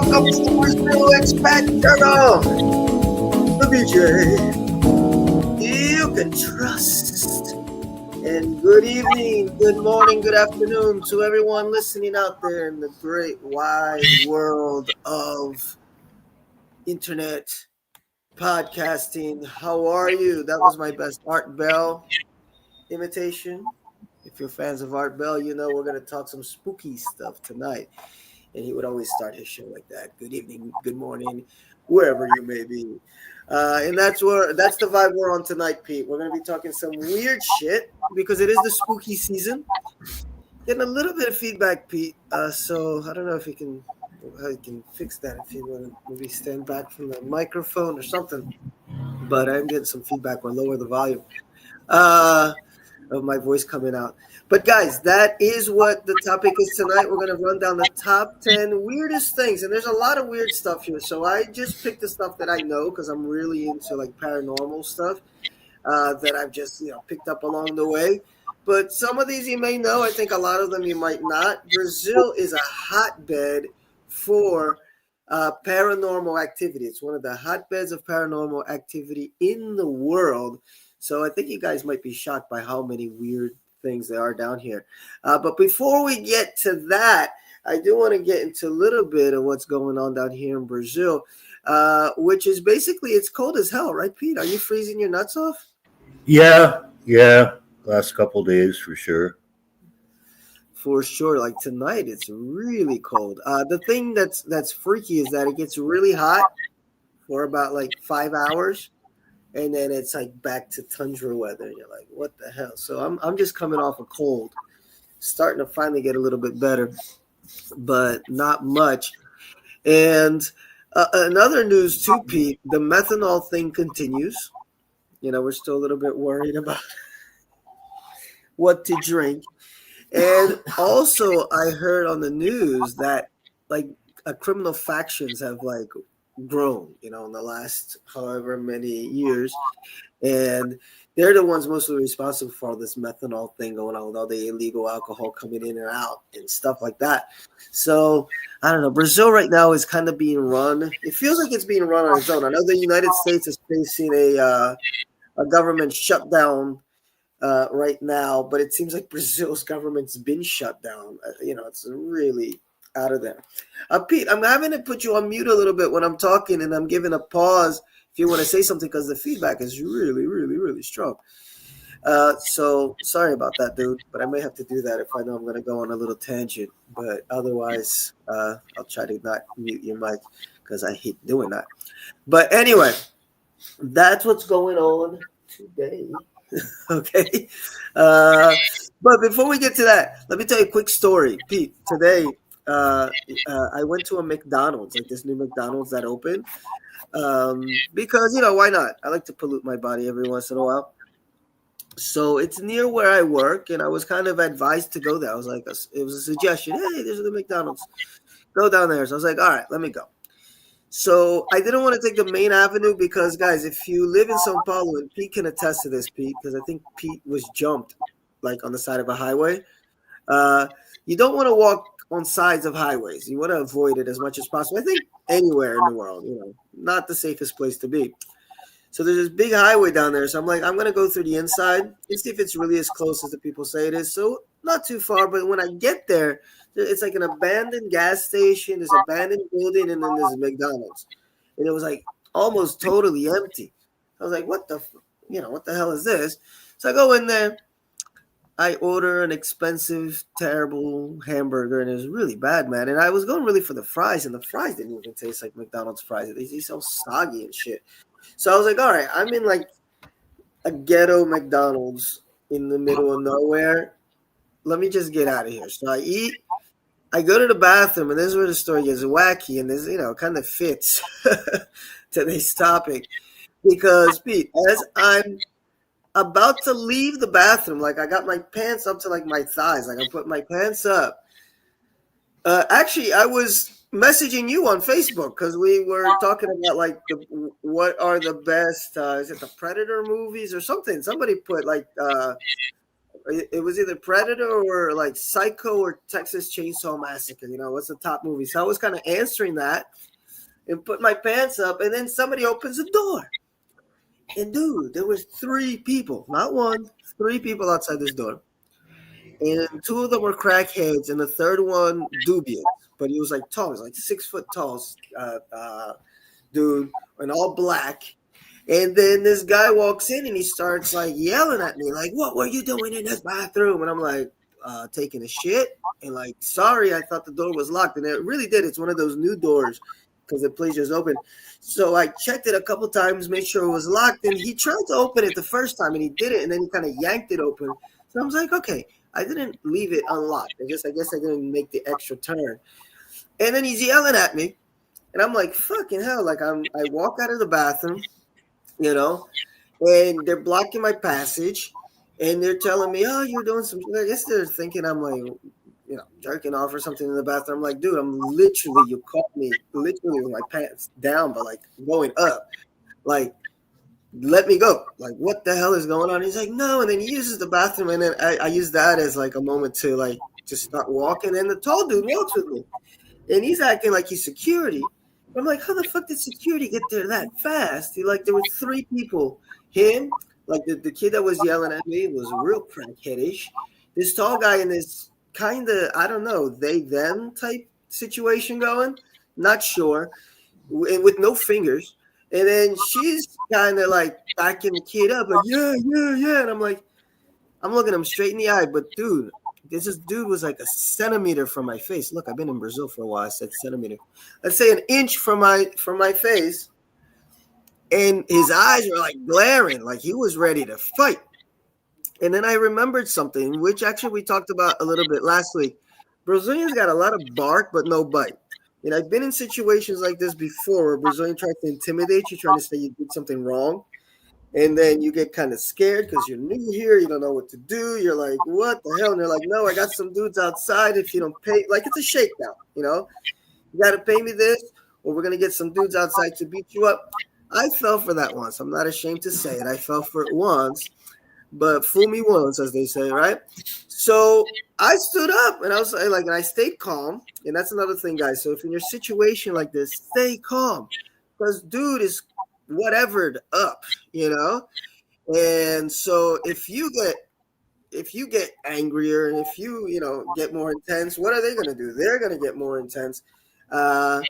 welcome to the Brazil Expat Journal. The BJ you can trust. And good evening, good morning, good afternoon to everyone listening out there in the great wide world of internet podcasting. How are you? That was my best Art Bell imitation. If you're fans of Art Bell, you know we're going to talk some spooky stuff tonight. And he would always start his show like that. Good evening, good morning, wherever you may be. And that's the vibe we're on tonight, Pete. We're going to be talking some weird shit because it is the spooky season. Getting a little bit of feedback, Pete. So I don't know if how you can fix that, if you want to maybe stand back from the microphone or something. But I'm getting some feedback or lower the volume of my voice coming out. But guys, that is what the topic is tonight. We're going to run down the top 10 weirdest things. And there's a lot of weird stuff here. So I just picked the stuff that I know because I'm really into like paranormal stuff that I've just picked up along the way. But some of these you may know. I think a lot of them you might not. Brazil is a hotbed for paranormal activity. It's one of the hotbeds of paranormal activity in the world. So I think you guys might be shocked by how many weird things there are down here. But before we get to that, I do want to get into a little bit of what's going on down here in Brazil, which is basically it's cold as hell, right, Pete? Are you freezing your nuts off? Yeah. Last couple days for sure. For sure. Like tonight, it's really cold. The thing that's freaky is that it gets really hot for about like 5 hours. And then it's like back to tundra weather. You're like, what the hell? So I'm just coming off a cold, starting to finally get a little bit better, but not much. And another news too, Pete, the methanol thing continues. We're still a little bit worried about what to drink. And also I heard on the news that like criminal factions have like grown, in the last however many years, and they're the ones mostly responsible for all this methanol thing going on with all the illegal alcohol coming in and out and stuff like that. So I don't know. Brazil right now is kind of being run. It feels like it's being run on its own. I know the United States is facing a government shutdown right now, but it seems like Brazil's government's been shut down. It's really out of there. Pete, I'm having to put you on mute a little bit when I'm talking, and I'm giving a pause if you want to say something because the feedback is really, really, really strong. So sorry about that, dude, but I may have to do that if I know I'm going to go on a little tangent. But otherwise, I'll try to not mute your mic because I hate doing that. But anyway, that's what's going on today. Okay. But before we get to that, let me tell you a quick story. Pete, today, I went to a McDonald's, like this new McDonald's that opened, because why not? I like to pollute my body every once in a while. So it's near where I work, and I was kind of advised to go there. I was like, it was a suggestion. Hey, there's the McDonald's. Go down there. So I was like, all right, let me go. So I didn't want to take the main avenue because, guys, if you live in São Paulo, and Pete can attest to this, Pete, because I think Pete was jumped like on the side of a highway. You don't want to walk on sides of highways. You want to avoid it as much as possible. I think anywhere in the world, not the safest place to be. So there's this big highway down there. So I'm like, I'm going to go through the inside and see if it's really as close as the people say it is. So not too far, but when I get there, it's like an abandoned gas station, there's an abandoned building, and then there's a McDonald's. And it was like almost totally empty. I was like, what the hell is this? So I go in there. I order an expensive, terrible hamburger, and it was really bad, man. And I was going really for the fries, and the fries didn't even taste like McDonald's fries. They taste so soggy and shit. So I was like, all right, I'm in like a ghetto McDonald's in the middle of nowhere. Let me just get out of here. So I eat. I go to the bathroom, and this is where the story gets wacky, and this, kind of fits today's topic. Because, Pete, as I'm about to leave the bathroom, like I got my pants up to like my thighs, like I'm putting my pants up. Actually, I was messaging you on Facebook because we were talking about like what are the best, is it the Predator movies or something? Somebody put like it was either Predator or like Psycho or Texas Chainsaw Massacre. What's the top movie? So I was kind of answering that and put my pants up, and then somebody opens the door. And dude, there was three people, not one, three people outside this door. And two of them were crackheads, and the third one dubious. But he was like tall, he was like 6 foot tall, dude, and all black. And then this guy walks in and he starts like yelling at me, like, "What were you doing in this bathroom?" And I'm like, taking a shit. And like, sorry, I thought the door was locked. And it really did. It's one of those new doors because the place just opened. So I checked it a couple times, made sure it was locked. And he tried to open it the first time and he did it. And then he kind of yanked it open. So I was like, okay, I didn't leave it unlocked. I guess I didn't make the extra turn. And then he's yelling at me. And I'm like, fucking hell. Like I walk out of the bathroom, and they're blocking my passage, and they're telling me, "Oh, you're doing some." I guess they're thinking I'm like, jerking off or something in the bathroom. I'm like, dude, you caught me literally with my pants down, but like going up, like, let me go. Like, what the hell is going on? He's like, no, and then he uses the bathroom, and then I use that as like a moment to like just start walking, and the tall dude walks with me, and he's acting like he's security. I'm like, how the fuck did security get there that fast? There were three people. Him, like the kid that was yelling at me was real crackheadish. This tall guy in this kind of, I don't know, they them type situation going. Not sure. With no fingers. And then she's kind of like backing the kid up, like, yeah, yeah, yeah. And I'm like, I'm looking him straight in the eye, but dude, this dude was like a centimeter from my face. Look, I've been in Brazil for a while. I said centimeter. Let's say an inch from my face, and his eyes were like glaring, like he was ready to fight. And then I remembered something, which actually we talked about a little bit last week. Brazilians got a lot of bark, but no bite. And I've been in situations like this before where Brazilian tries to intimidate you, trying to say you did something wrong. And then you get kind of scared because you're new here. You don't know what to do. You're like, what the hell? And they're like, no, I got some dudes outside. If you don't pay, like it's a shakedown, you got to pay me this, or we're going to get some dudes outside to beat you up. I fell for that once. I'm not ashamed to say it. I fell for it once, but fool me once, as they say, right? So I stood up and I was like, and I stayed calm. And that's another thing, guys. So if in your situation like this, stay calm, because dude is whatevered up, And so if you get angrier and if you get more intense, what are they going to do? They're going to get more intense, and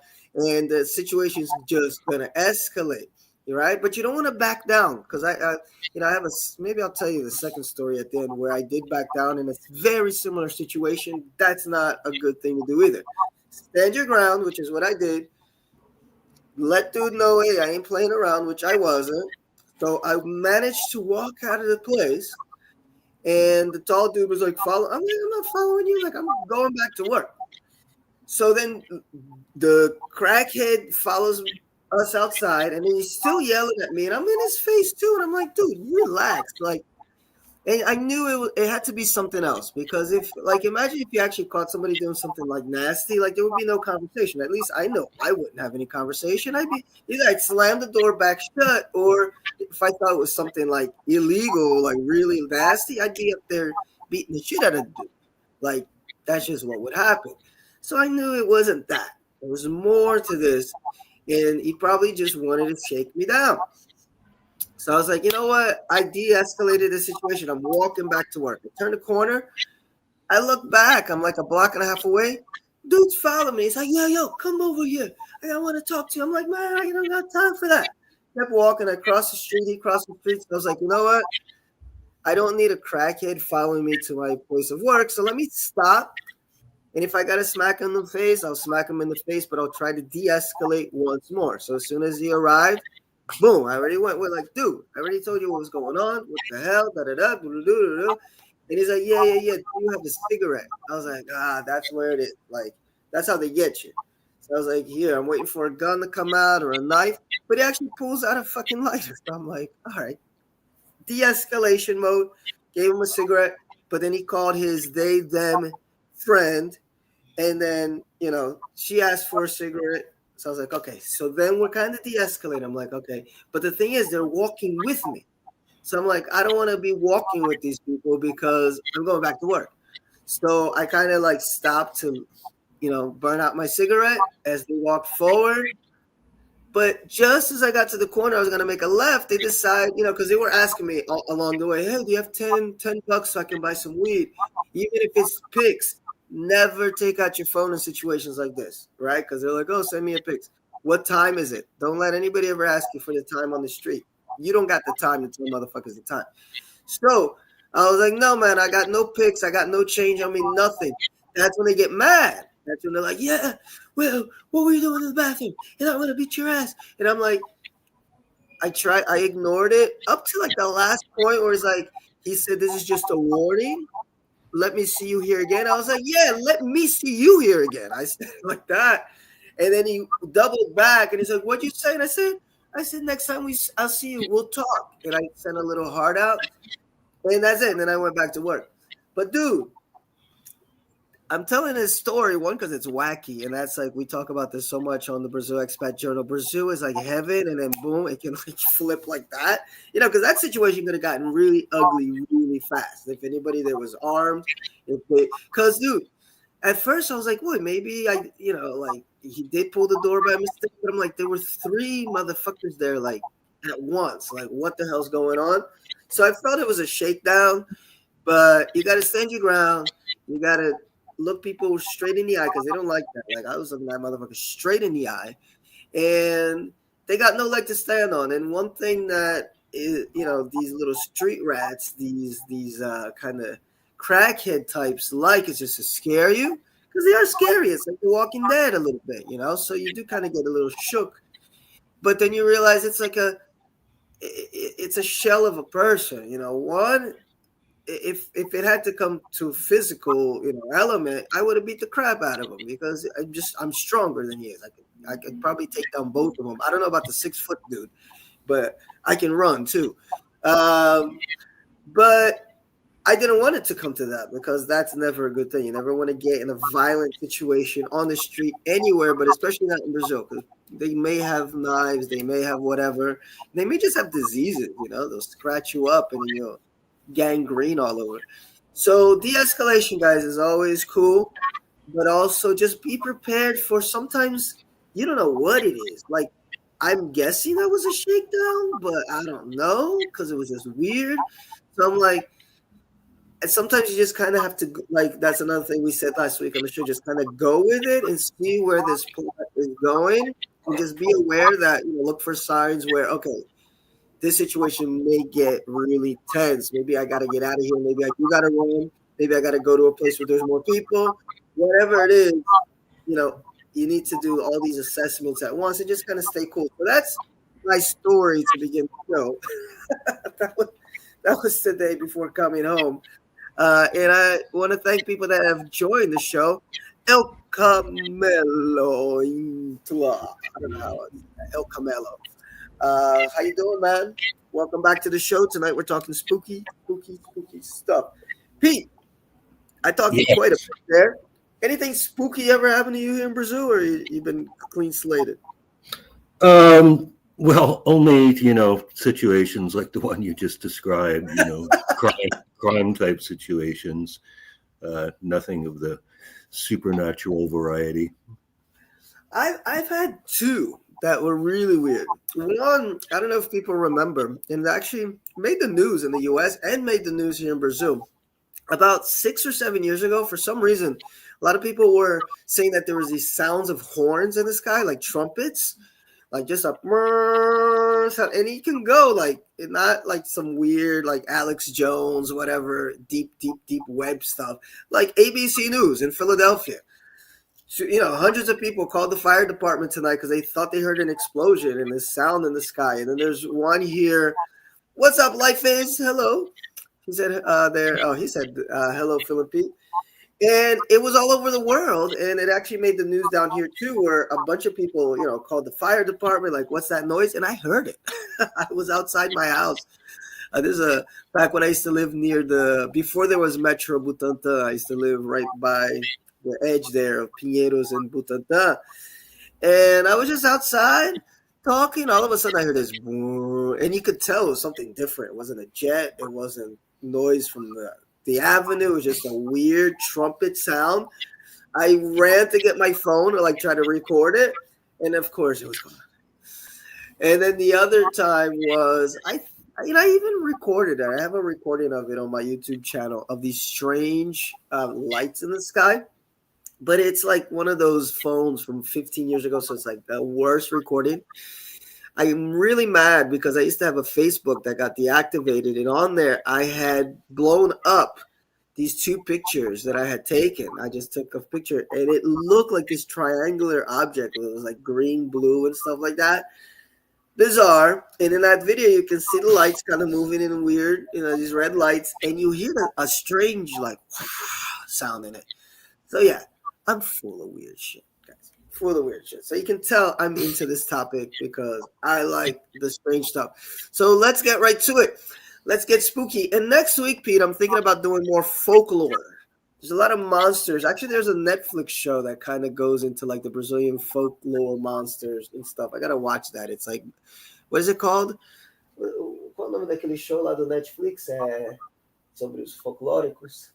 the situation's just going to escalate, right? But you don't want to back down, because I have maybe I'll tell you the second story at the end where I did back down in a very similar situation. That's not a good thing to do either. Stand your ground, which is what I did. Let dude know, hey, I ain't playing around, which I wasn't. So I managed to walk out of the place, and the tall dude was like, "Follow." I'm not following you. Like, I'm going back to work. So then the crackhead follows us outside, and then he's still yelling at me, and I'm in his face too. And I'm like, dude, relax. Like, and I knew it had to be something else, because imagine if you actually caught somebody doing something like nasty, like there would be no conversation. At least I know I wouldn't have any conversation. I'd slam the door back shut, or if I thought it was something like illegal, like really nasty, I'd be up there beating the shit out of the dude. Like, that's just what would happen. So I knew it wasn't that. There was more to this, and he probably just wanted to shake me down. So I was like, you know what? I de-escalated the situation. I'm walking back to work. I turn the corner. I look back. I'm like a block and a half away. Dude's following me. He's like, yo, come over here. I want to talk to you. I'm like, man, I don't got time for that. Kept walking. I crossed the street. He crossed the street. So I was like, you know what? I don't need a crackhead following me to my place of work. So let me stop. And if I got to smack him in the face, I'll smack him in the face, but I'll try to de-escalate once more. So as soon as he arrived, boom, I already went with like, dude, I already told you what was going on. What the hell? And he's like, yeah. Do you have a cigarette? I was like, that's where it is. Like, that's how they get you. So I was like, here, I'm waiting for a gun to come out or a knife. But he actually pulls out a fucking lighter. So I'm like, all right. De-escalation mode. Gave him a cigarette. But then he called his them friend. And then, she asked for a cigarette. So I was like, okay. So then we're kind of de-escalating. I'm like, okay. But the thing is, they're walking with me. So I'm like, I don't want to be walking with these people because I'm going back to work. So I kind of like stopped to, burn out my cigarette as they walked forward. But just as I got to the corner, I was going to make a left. They decide, because they were asking me along the way, hey, do you have ten bucks so I can buy some weed? Even if it's pics, never take out your phone in situations like this, right? Because they're like, oh, send me a pics. What time is it? Don't let anybody ever ask you for the time on the street. You don't got the time to tell motherfuckers the time. So I was like, no, man, I got no pics. I got no change. I mean, nothing. That's when they get mad. That's when they're like, yeah, well, what were you doing in the bathroom? And I'm going to beat your ass. And I'm like, I ignored it up to like the last point where it's like, he said, this is just a warning. Let me see you here again. I was like, yeah, let me see you here again. I said like that. And then he doubled back and he's like, what'd you say? And I said, next time I'll see you, we'll talk. And I sent a little heart out. And that's it. And then I went back to work. But dude, I'm telling this story, one, because it's wacky. And that's like, we talk about this so much on the Brazil Expat Journal. Brazil is like heaven. And then boom, it can like flip like that. Because that situation could have gotten really ugly really fast. If anybody there was armed. Because, dude, at first I was like, what, maybe like he did pull the door by mistake. But I'm like, there were 3 motherfuckers there like at once. Like, what the hell's going on? So I felt it was a shakedown, but you got to stand your ground. You got to look people straight in the eye because they don't like that. Like, I was looking at motherfuckers straight in the eye, and they got no leg to stand on. And one thing that is, these little street rats, these kind of crackhead types is just to scare you because they are scary. It's like The Walking Dead a little bit, So you do kind of get a little shook, but then you realize it's like it's a shell of a person, One, if it had to come to physical, element, I would have beat the crap out of him because I'm stronger than he is. I could probably take down both of them. I don't know about the 6-foot dude, but I can run too. But I didn't want it to come to that because that's never a good thing. You never want to get in a violent situation on the street anywhere, but especially not in Brazil because they may have knives, they may have whatever. They may just have diseases, they'll scratch you up and you'll gangrene all over. So de-escalation, guys, is always cool, but also just be prepared for sometimes you don't know what it is. Like, I'm guessing that was a shakedown, but I don't know because it was just weird. So I'm like, and sometimes you just kind of have to, like, that's another thing we said last week on the show, just kind of go with it and see where this plot is going and just be aware that, look for signs where, okay, this situation may get really tense. Maybe I got to get out of here. Maybe I do got to run. Maybe I got to go to a place where there's more people. Whatever it is, you need to do all these assessments at once and just kind of stay cool. So that's my story to begin the show. that was today before coming home. And I want to thank people that have joined the show. El Camelo. I don't know how El Camelo. How you doing, man? Welcome back to the show. Tonight we're talking spooky stuff. Pete, I talked quite a bit there. Anything spooky ever happened to you here in Brazil, or you've been clean slated? Well, only situations like the one you just described. Crime type situations. Nothing of the supernatural variety. I've had 2 that were really weird. One, I don't know if people remember, and it actually made the news in the U.S. and made the news here in Brazil. About 6 or 7 years ago, for some reason, a lot of people were saying that there was these sounds of horns in the sky, like trumpets, like just a sound, and you can go like not like some weird like Alex Jones, whatever, deep web stuff, like ABC News in Philadelphia. So, hundreds of people called the fire department tonight because they thought they heard an explosion and this sound in the sky. And then there's one here. What's up, life is? Hello. He said there. Oh, he said hello, Philippine. And it was all over the world. And it actually made the news down here too, where a bunch of people, called the fire department. Like, what's that noise? And I heard it. I was outside my house. Back when I used to live before there was Metro Butantã, I used to live right by the edge there of Pinheiros and Butantã. And I was just outside talking, all of a sudden I heard this, and you could tell it was something different. It wasn't a jet. It wasn't noise from the avenue. It was just a weird trumpet sound. I ran to get my phone or like try to record it, and of course it was gone. And then the other time was I even recorded it. I have a recording of it on my YouTube channel of these strange lights in the sky. But it's like one of those phones from 15 years ago, so it's like the worst recording. I'm really mad because I used to have a Facebook that got deactivated, and on there I had blown up these two pictures that I had taken. I just took a picture, and it looked like this triangular object. It was like green, blue, and stuff like that. Bizarre. And in that video, you can see the lights kind of moving in weird, these red lights, and you hear a strange like sound in it. So yeah, I'm full of weird shit, guys. Full of weird shit. So you can tell I'm into this topic because I like the strange stuff. So let's get right to it. Let's get spooky. And next week, Pete, I'm thinking about doing more folklore. There's a lot of monsters. Actually, there's a Netflix show that kind of goes into like the Brazilian folklore monsters and stuff. I gotta watch that. It's like, what is it called? Qual o nome daquele show lá do Netflix? Sobre os folclóricos.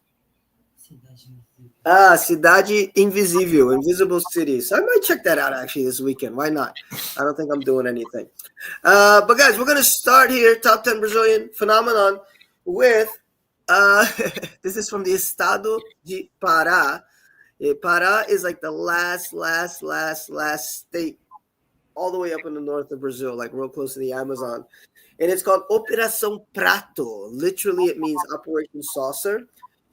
Cidade Invisível, Invisible City. So I might check that out actually this weekend. Why not? I don't think I'm doing anything. But guys, we're going to start here, top 10 Brazilian phenomenon, with, this is from the Estado de Pará. Pará is like the last state all the way up in the north of Brazil, like real close to the Amazon. And it's called Operação Prato. Literally, it means Operation Saucer.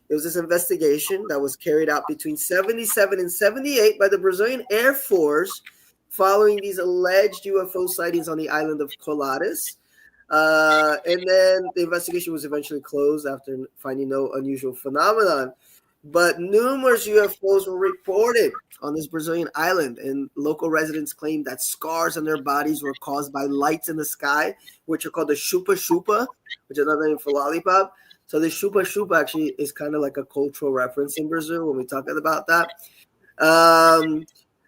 It was this investigation that was carried out between 77 and 78 by the Brazilian Air Force following these alleged UFO sightings on the island of Colares. And then the investigation was eventually closed after finding no unusual phenomenon. But numerous UFOs were reported on this Brazilian island, and local residents claimed that scars on their bodies were caused by lights in the sky, which are called the chupa-chupa, which is another name for lollipop. So the chupa-chupa actually is kind of like a cultural reference in Brazil when we talk about that.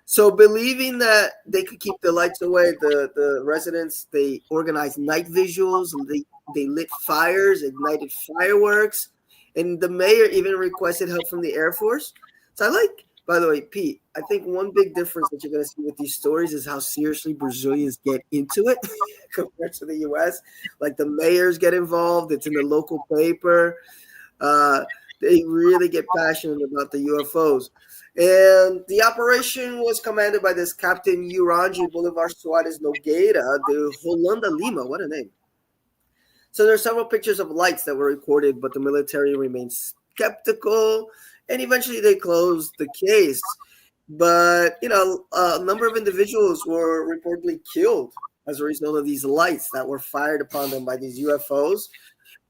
So believing that they could keep the lights away, the residents, they organized night visuals, and they lit fires, ignited fireworks, and the mayor even requested help from the Air Force. So I like, by the way, Pete, I think one big difference that you're going to see with these stories is how seriously Brazilians get into it compared to the U.S. Like the mayors get involved. It's in the local paper. They really get passionate about the UFOs. And the operation was commanded by this Captain Urangi Bolivar Soares Nogueira de Holanda Lima. What a name. So there are several pictures of lights that were recorded, but the military remained skeptical, and eventually they closed the case. But, a number of individuals were reportedly killed as a result of these lights that were fired upon them by these UFOs.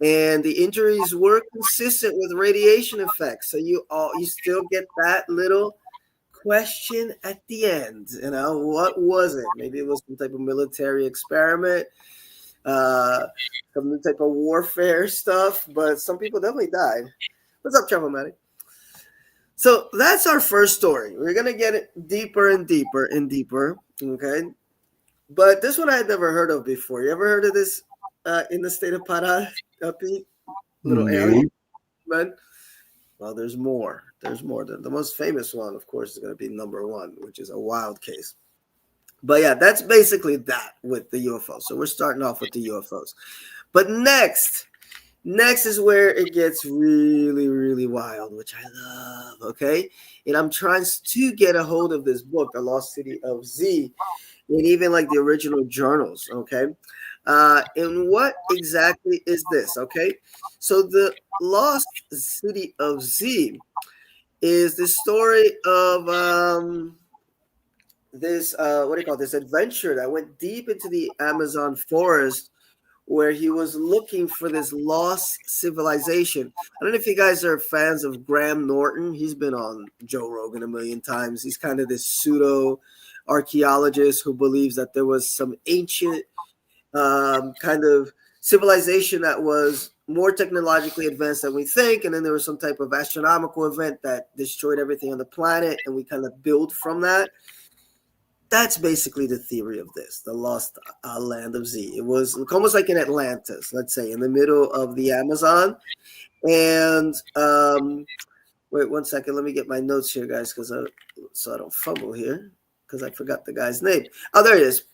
And the injuries were consistent with radiation effects. So you still get that little question at the end. What was it? Maybe it was some type of military experiment. Some type of warfare stuff, but some people definitely died. What's up, Travelmatic? So that's our first story. We're gonna get it deeper and deeper and deeper, okay? But this one I had never heard of before. You ever heard of this in the state of Pará, Pete? Little alien, man. Well, there's more. There's more. The most famous one, of course, is going to be number one, which is a wild case. But yeah, that's basically that with the UFOs. So we're starting off with the UFOs. But next is where it gets really, really wild, which I love, okay? And I'm trying to get a hold of this book, The Lost City of Z, and even like the original journals, okay? And what exactly is this, okay? So the Lost City of Z is the story of this this adventure that went deep into the Amazon forest, where he was looking for this lost civilization. I don't know if you guys are fans of Graham Norton. He's been on Joe Rogan a million times. He's kind of this pseudo archaeologist who believes that there was some ancient kind of civilization that was more technologically advanced than we think, and then there was some type of astronomical event that destroyed everything on the planet, and we kind of build from that. that's basically the theory of this, the lost land of Z. It was almost like in Atlantis, let's say, in the middle of the Amazon. And wait 1 second, let me get my notes here, guys, so I don't fumble here, because I forgot the guy's name. Oh, there it is.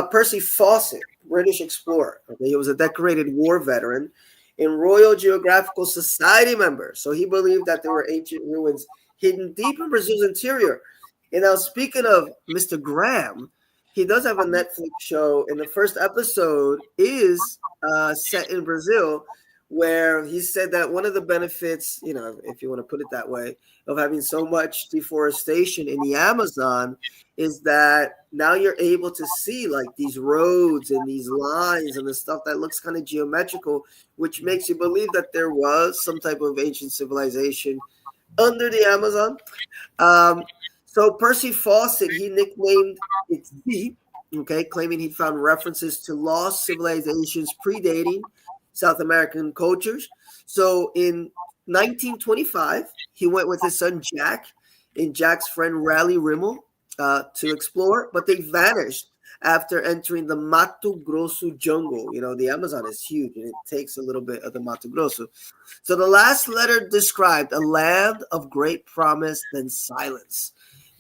Percy Fawcett, British explorer. Okay, he was a decorated war veteran and Royal Geographical Society member. So he believed that there were ancient ruins hidden deep in Brazil's interior. And now, speaking of Mr. Graham, he does have a Netflix show, and the first episode is set in Brazil, where he said that one of the benefits, if you want to put it that way, of having so much deforestation in the Amazon is that now you're able to see like these roads and these lines and the stuff that looks kind of geometrical, which makes you believe that there was some type of ancient civilization under the Amazon. So Percy Fawcett, he nicknamed it Z, okay, claiming he found references to lost civilizations predating South American cultures. So in 1925, he went with his son Jack and Jack's friend Raleigh Rimmel to explore, but they vanished after entering the Mato Grosso jungle. The Amazon is huge, and it takes a little bit of the Mato Grosso. So the last letter described a land of great promise, then silence.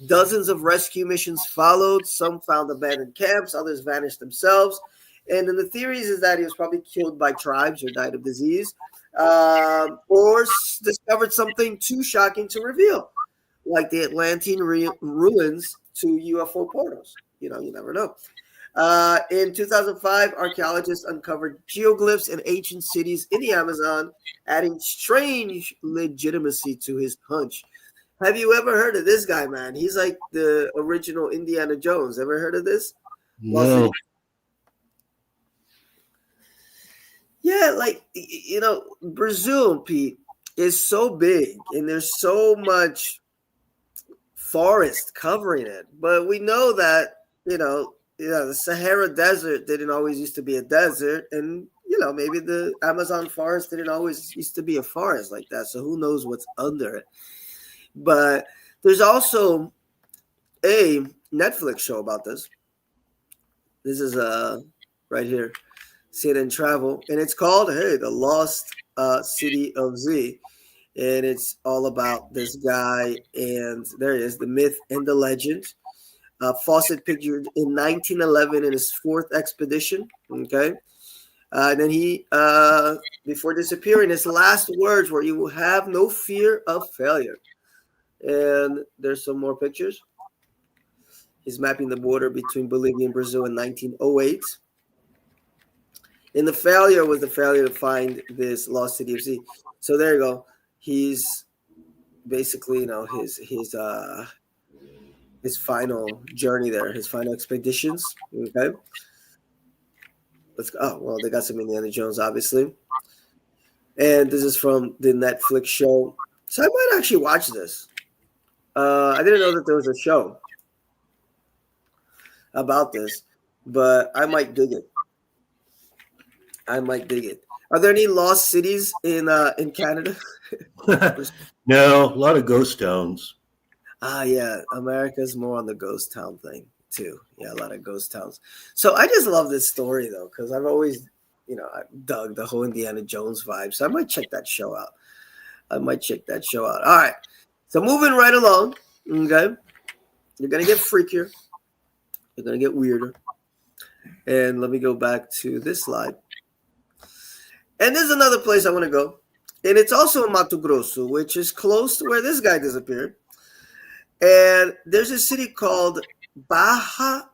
Dozens of rescue missions followed. Some found abandoned camps, others vanished themselves. And then the theories is that he was probably killed by tribes or died of disease, or discovered something too shocking to reveal, like the Atlantean ruins to UFO portals. You never know. In 2005, archaeologists uncovered geoglyphs in ancient cities in the Amazon, adding strange legitimacy to his hunch. Have you ever heard of this guy, man? He's like the original Indiana Jones. Ever heard of this? No. Yeah, Brazil, Pete, is so big, and there's so much forest covering it. But we know that, the Sahara Desert didn't always used to be a desert, and, maybe the Amazon forest didn't always used to be a forest like that. So who knows what's under it? But there's also a Netflix show about this. This is right here, CNN Travel, and it's called The Lost City of Z, and it's all about this guy, and there he is, the myth and the legend. Fawcett pictured in 1911 in his fourth expedition. Okay, and then he, before disappearing, his last words were, "You will have no fear of failure." And there's some more pictures. He's mapping the border between Bolivia and Brazil in 1908. And the failure was the failure to find this lost city of Z. So there you go. He's basically, his final journey there, his final expeditions. Okay. Let's go. Oh, well, they got some Indiana Jones, obviously. And this is from the Netflix show. So I might actually watch this. I didn't know that there was a show about this, but I might dig it. Are there any lost cities in Canada? No, a lot of ghost towns. Yeah, America's more on the ghost town thing too. Yeah, a lot of ghost towns. So I just love this story though, because I've always, I dug the whole Indiana Jones vibe. So I might check that show out. All right. So moving right along, okay, you're going to get freakier. You're going to get weirder. And let me go back to this slide. And there's another place I want to go. And it's also in Mato Grosso, which is close to where this guy disappeared. And there's a city called Barra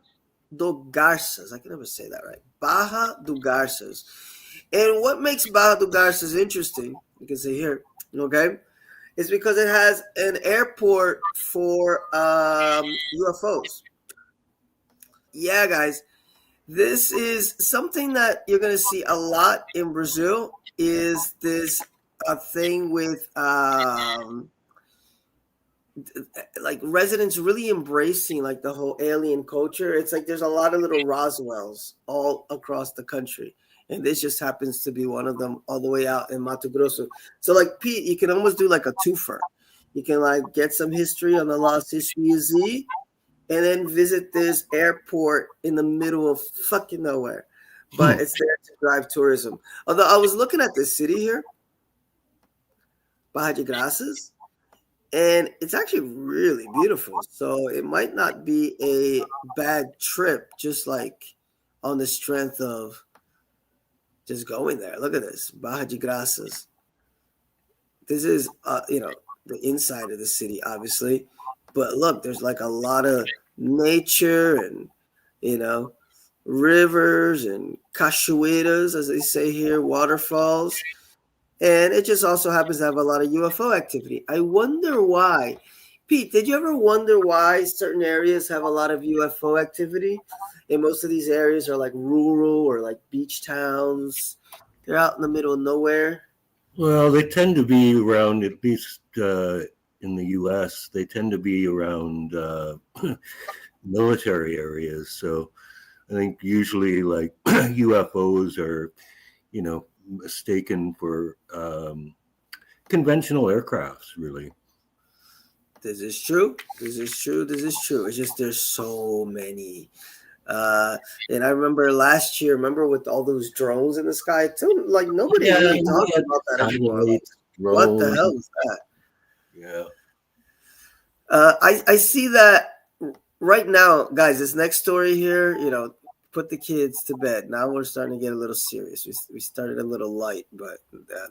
do Garças. I can never say that right. Barra do Garças. And what makes Barra do Garças interesting, you can see here, okay, is because it has an airport for UFOs. Yeah, guys, this is something that you're going to see a lot in Brazil, is this thing with like residents really embracing like the whole alien culture. It's like there's a lot of little Roswells all across the country. And this just happens to be one of them all the way out in Mato Grosso. So like Pete, you can almost do like a twofer. You can like get some history on the lost history of Z, and then visit this airport in the middle of fucking nowhere. But Hmm. it's there to drive tourism. Although I was looking at this city here, Baja de Gracias, and it's actually really beautiful. So it might not be a bad trip, just like on the strength of just going there. Look at this, Baja de Gracias. This is, the inside of the city, obviously, but look, there's like a lot of nature and you know rivers and cachoeiras, as they say here, waterfalls. And it just also happens to have a lot of UFO activity. I wonder why. Pete, did you ever wonder why certain areas have a lot of UFO activity? And most of these areas are like rural or like beach towns. They're out in the middle of nowhere. Well, they tend to be around, at least in the U.S., they tend to be around military areas. So I think usually like UFOs are, mistaken for conventional aircrafts, really. This is true. This is true. This is true. It's just there's so many. Uh, and I remember last year, remember with all those drones in the sky, too, like nobody Yeah, really we talks had about that anymore. Like, satellites, what the drones. hell is that? Yeah. I see that right now, guys. This next story here, put the kids to bed. Now we're starting to get a little serious. We started a little light, but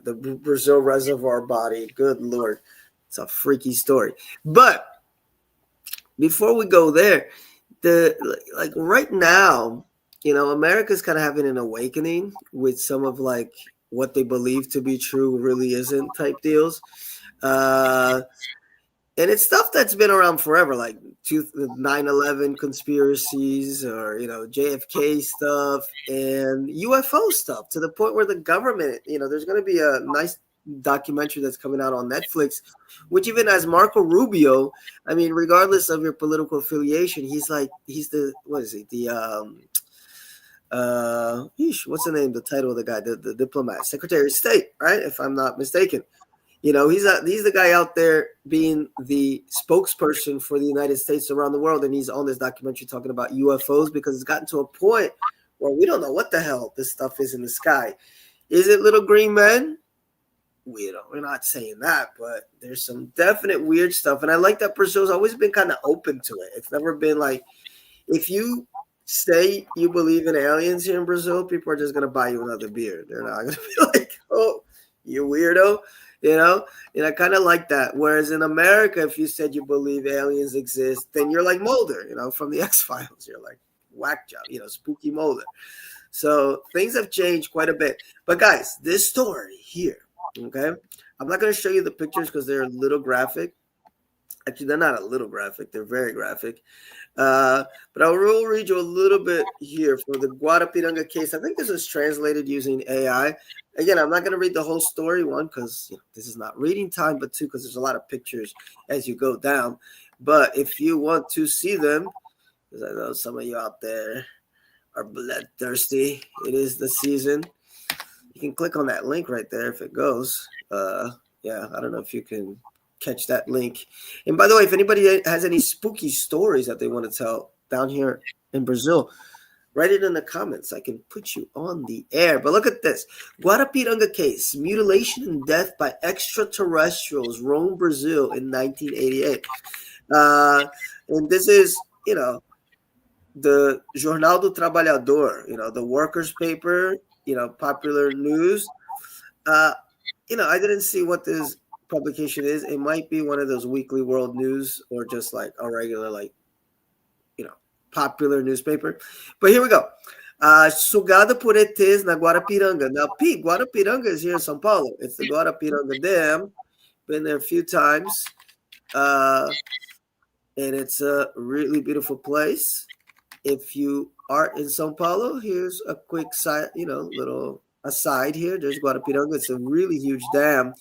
the Brazil reservoir body, good lord, it's a freaky story. But before we go there, the like right now, America's kind of having an awakening with some of like what they believe to be true really isn't type deals. Uh, and it's stuff that's been around forever, like 9/11 conspiracies or JFK stuff and UFO stuff, to the point where the government, there's going to be a nice documentary that's coming out on Netflix, which even has Marco Rubio. I mean, regardless of your political affiliation, he's the what is he the what's the name, the title of the guy, the diplomat, Secretary of State, right, if I'm not mistaken. He's the guy out there being the spokesperson for the United States around the world, and he's on this documentary talking about UFOs because it's gotten to a point where we don't know what the hell this stuff is in the sky. Is it little green men? We're not saying that, but there's some definite weird stuff, and I like that Brazil's always been kind of open to it. It's never been like, if you say you believe in aliens here in Brazil, people are just gonna buy you another beer. They're not gonna be like, "Oh, you weirdo," you know. And I kind of like that. Whereas in America, if you said you believe aliens exist, then you're like Mulder, from the X-Files. You're like whack job, spooky Mulder. So things have changed quite a bit. But guys, this story here, okay, I'm not gonna show you the pictures because they're a little graphic. Actually, they're not a little graphic; they're very graphic. Uh, but I will read you a little bit here for the Guarapiranga case. I think this is translated using AI. Again, I'm not going to read the whole story, one, because this is not reading time, but two, because there's a lot of pictures as you go down. But if you want to see them, because I know some of you out there are bloodthirsty, it is the season. You can click on that link right there if it goes. Yeah, I don't know if you can catch that link. And by the way, if anybody has any spooky stories that they want to tell down here in Brazil, write it in the comments. I can put you on the air. But look at this. Guarapiranga case. Mutilation and death by extraterrestrials roam Brazil in 1988. And this is, the Jornal do Trabalhador, the workers' paper, popular news. Uh, I didn't see what this publication is. It might be one of those weekly world news or just like a regular, like, popular newspaper. But here we go. Sugada por ETs na Guarapiranga. Now, Pete, Guarapiranga is here in São Paulo. It's the Guarapiranga Dam. Been there a few times. And it's a really beautiful place. If you are in São Paulo, here's a quick side, little aside here. There's Guarapiranga. It's a really huge dam,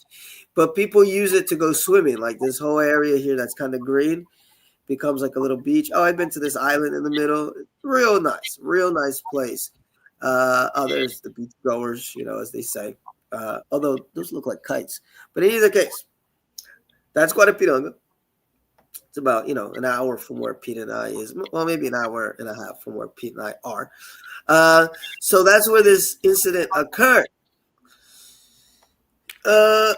but people use it to go swimming. Like this whole area here that's kind of green becomes like a little beach. Oh, I've been to this island in the middle. Real nice place. There's the beach goers, as they say. Although those look like kites. But in either case, that's Guarapiranga. It's about an hour from where Pete and I is. Well, maybe an hour and a half from where Pete and I are. So that's where this incident occurred. Uh,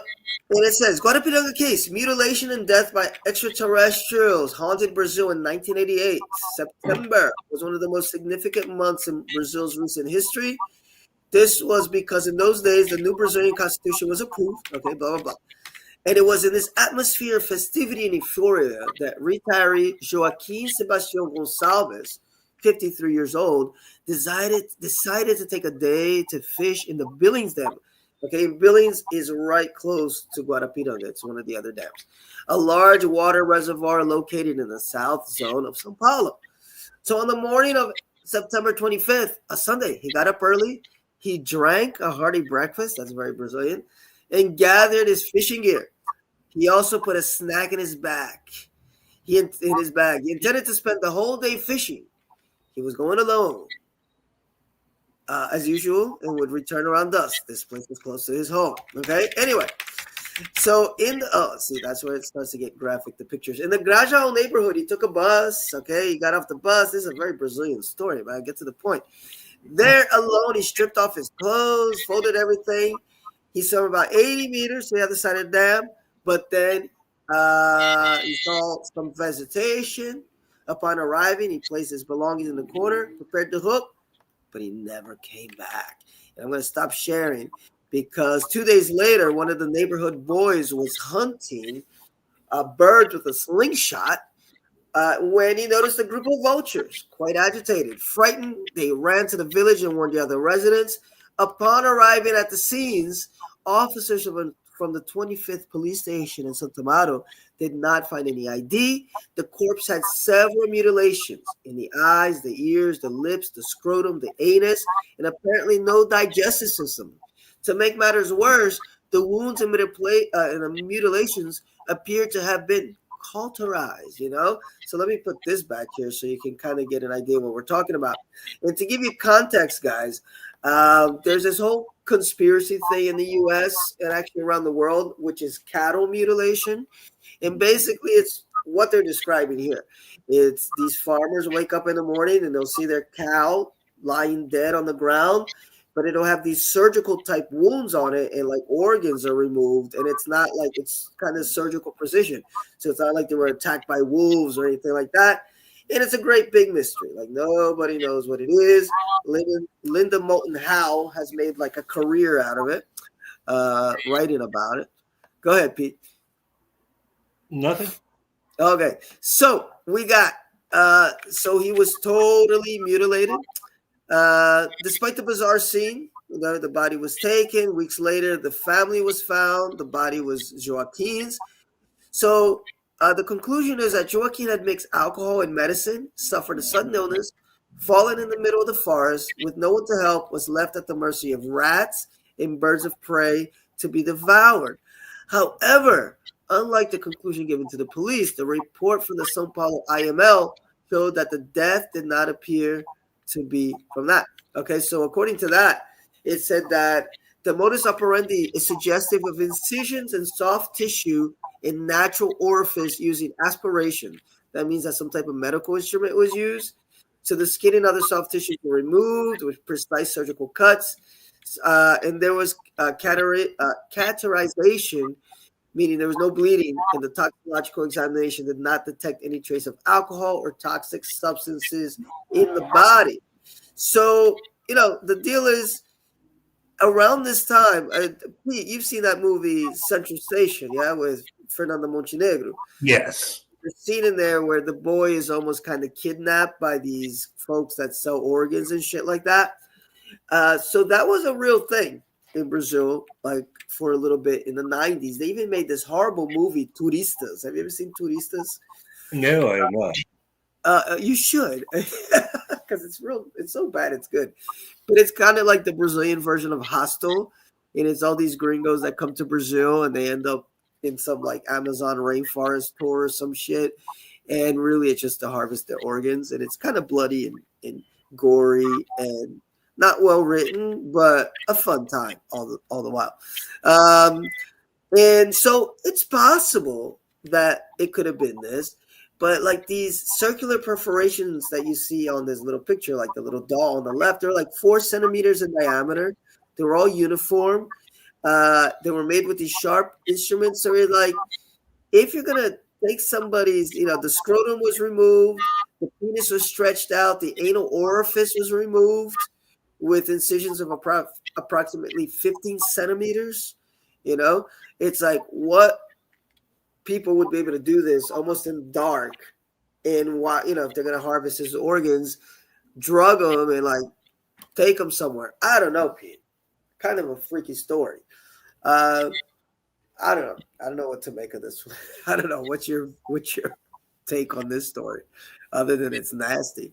and it says Guarapiranga case: mutilation and death by extraterrestrials haunted Brazil in 1988. September was one of the most significant months in Brazil's recent history. This was because in those days the new Brazilian constitution was approved. Okay, blah blah blah. And it was in this atmosphere of festivity and euphoria that retiree Joaquim Sebastião Gonçalves, 53 years old, decided to take a day to fish in the Billings Dam. Okay, Billings is right close to Guarapiranga. It's one of the other dams. A large water reservoir located in the south zone of São Paulo. So on the morning of September 25th, a Sunday, he got up early. He drank a hearty breakfast, that's very Brazilian, and gathered his fishing gear. He also put a snack in his bag. He intended to spend the whole day fishing. He was going alone, as usual, and would return around dusk. This place was close to his home. Okay. Anyway, so see, that's where it starts to get graphic. The pictures in the Grajaú neighborhood. He took a bus. Okay, he got off the bus. This is a very Brazilian story, but I get to the point. There alone, he stripped off his clothes, folded everything. He swam about 80 meters to the other side of the dam. But then he saw some vegetation. Upon arriving, he placed his belongings in the corner, prepared to hook, but he never came back. And I'm going to stop sharing because 2 days later, one of the neighborhood boys was hunting birds with a slingshot when he noticed a group of vultures, quite agitated. Frightened, they ran to the village and warned the other residents. Upon arriving at the scenes, officers from the 25th police station in Santo Amaro did not find any ID. The corpse had several mutilations in the eyes, the ears, the lips, the scrotum, the anus, and apparently no digestive system. To make matters worse, the wounds and the mutilations appear to have been cauterized, So let me put this back here so you can kind of get an idea what we're talking about. And to give you context, guys, there's this whole conspiracy thing in the U.S. and actually around the world, which is cattle mutilation. And basically, it's what they're describing here. It's these farmers wake up in the morning and they'll see their cow lying dead on the ground, but it'll have these surgical type wounds on it and like organs are removed. And it's not like it's kind of surgical precision. So it's not like they were attacked by wolves or anything like that. And it's a great big mystery. Like nobody knows what it is. Linda Moulton Howe has made like a career out of it, writing about it. Go ahead, Pete. Nothing. Okay. So we got, so he was totally mutilated. Despite the bizarre scene, the body was taken. Weeks later, the family was found. The body was Joaquin's. So the conclusion is that Joaquin had mixed alcohol and medicine, suffered a sudden illness, fallen in the middle of the forest with no one to help, was left at the mercy of rats and birds of prey to be devoured. However, unlike the conclusion given to the police, the report from the São Paulo IML showed that the death did not appear to be from that. Okay, so according to that, it said that the modus operandi is suggestive of incisions and soft tissue in natural orifice using aspiration. That means that some type of medical instrument was used. So the skin and other soft tissues were removed with precise surgical cuts. And there was cauterization, meaning there was no bleeding, and the toxicological examination did not detect any trace of alcohol or toxic substances in the body. So, the deal is, around this time, Pete, you've seen that movie Central Station, yeah, with Fernando Montenegro. Yes. There's a scene in there where the boy is almost kind of kidnapped by these folks that sell organs and shit like that. So that was a real thing in Brazil, like for a little bit in the 90s. They even made this horrible movie, Turistas. Have you ever seen Turistas? No, I have not. You should, because it's so bad it's good. But it's kind of like the Brazilian version of Hostel, and it's all these gringos that come to Brazil and they end up in some like Amazon rainforest tour or some shit, and really it's just to harvest their organs, and it's kind of bloody and gory and not well written, but a fun time all the while. And so it's possible that it could have been this. But like these circular perforations that you see on this little picture, like the little doll on the left, they're like 4 centimeters in diameter. They were all uniform. They were made with these sharp instruments. So you're like, if you're gonna take somebody's, the scrotum was removed, the penis was stretched out, the anal orifice was removed with incisions of approximately 15 centimeters. You know, it's like what people would be able to do this almost in the dark, and why, if they're gonna harvest his organs, drug them and like take them somewhere. I don't know, Pete. Kind of a freaky story. Uh, I don't know. I don't know what to make of this one. I don't know. What's your take on this story, other than it's nasty?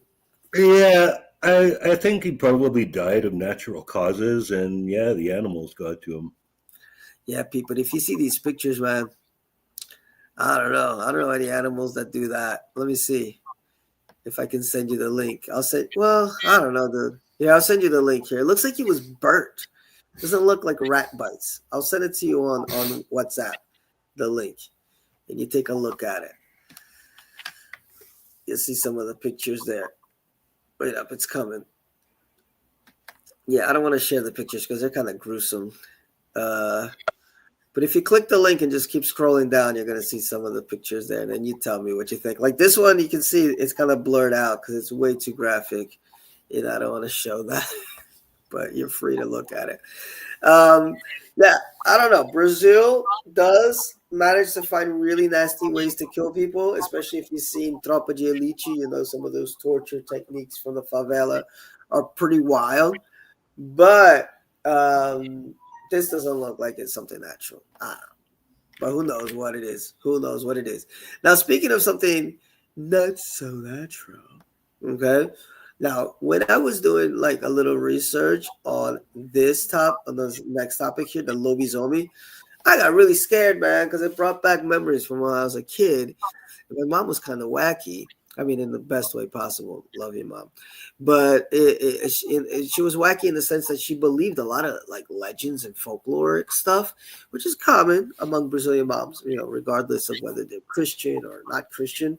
Yeah, I think he probably died of natural causes, and yeah, the animals got to him. Yeah, Pete. But if you see these pictures, man, I don't know. I don't know any animals that do that. Let me see if I can send you the link. I'll say. Well, I don't know, dude. Yeah, I'll send you the link here. It looks like he was burnt. Doesn't look like rat bites. I'll send it to you on WhatsApp, the link, and you take a look at it. You'll see some of the pictures there. Wait up, it's coming. Yeah, I don't want to share the pictures because they're kind of gruesome. But if you click the link and just keep scrolling down, you're going to see some of the pictures there. And then you tell me what you think. Like this one, you can see it's kind of blurred out because it's way too graphic. I don't want to show that, but you're free to look at it. Yeah, I don't know. Brazil does manage to find really nasty ways to kill people, especially if you've seen Tropa de Elite. Some of those torture techniques from the favela are pretty wild. But this doesn't look like it's something natural. I don't know. But who knows what it is? Who knows what it is? Now, speaking of something not so natural, okay? Now, when I was doing like a little research on this next topic here, the lobizomi, I got really scared, man, because it brought back memories from when I was a kid. My mom was kind of wacky. I mean, in the best way possible. Love you, mom. But she was wacky in the sense that she believed a lot of like legends and folkloric stuff, which is common among Brazilian moms, regardless of whether they're Christian or not Christian.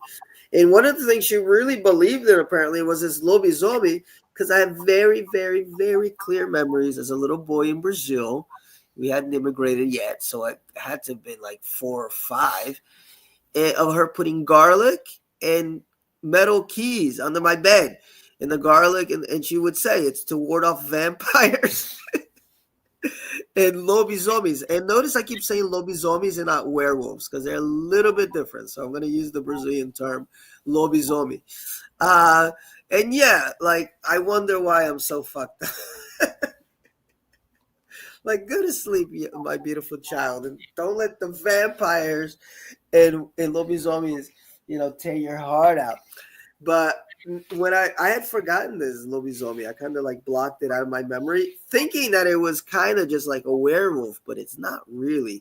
And one of the things she really believed in apparently was this lobisomem, because I have very, very, very clear memories as a little boy in Brazil. We hadn't immigrated yet, so it had to have been like 4 or 5, of her putting garlic and metal keys under my bed. And the garlic, and she would say it's to ward off vampires and lobisomies. And notice I keep saying lobisomies and not werewolves because they're a little bit different. So I'm going to use the Brazilian term lobisomi. And yeah, like I wonder why I'm so fucked up. Like, go to sleep, my beautiful child, and don't let the vampires and lobisomies, tear your heart out. But when I had forgotten this lobisomi, I kind of like blocked it out of my memory, thinking that it was kind of just like a werewolf, but it's not really.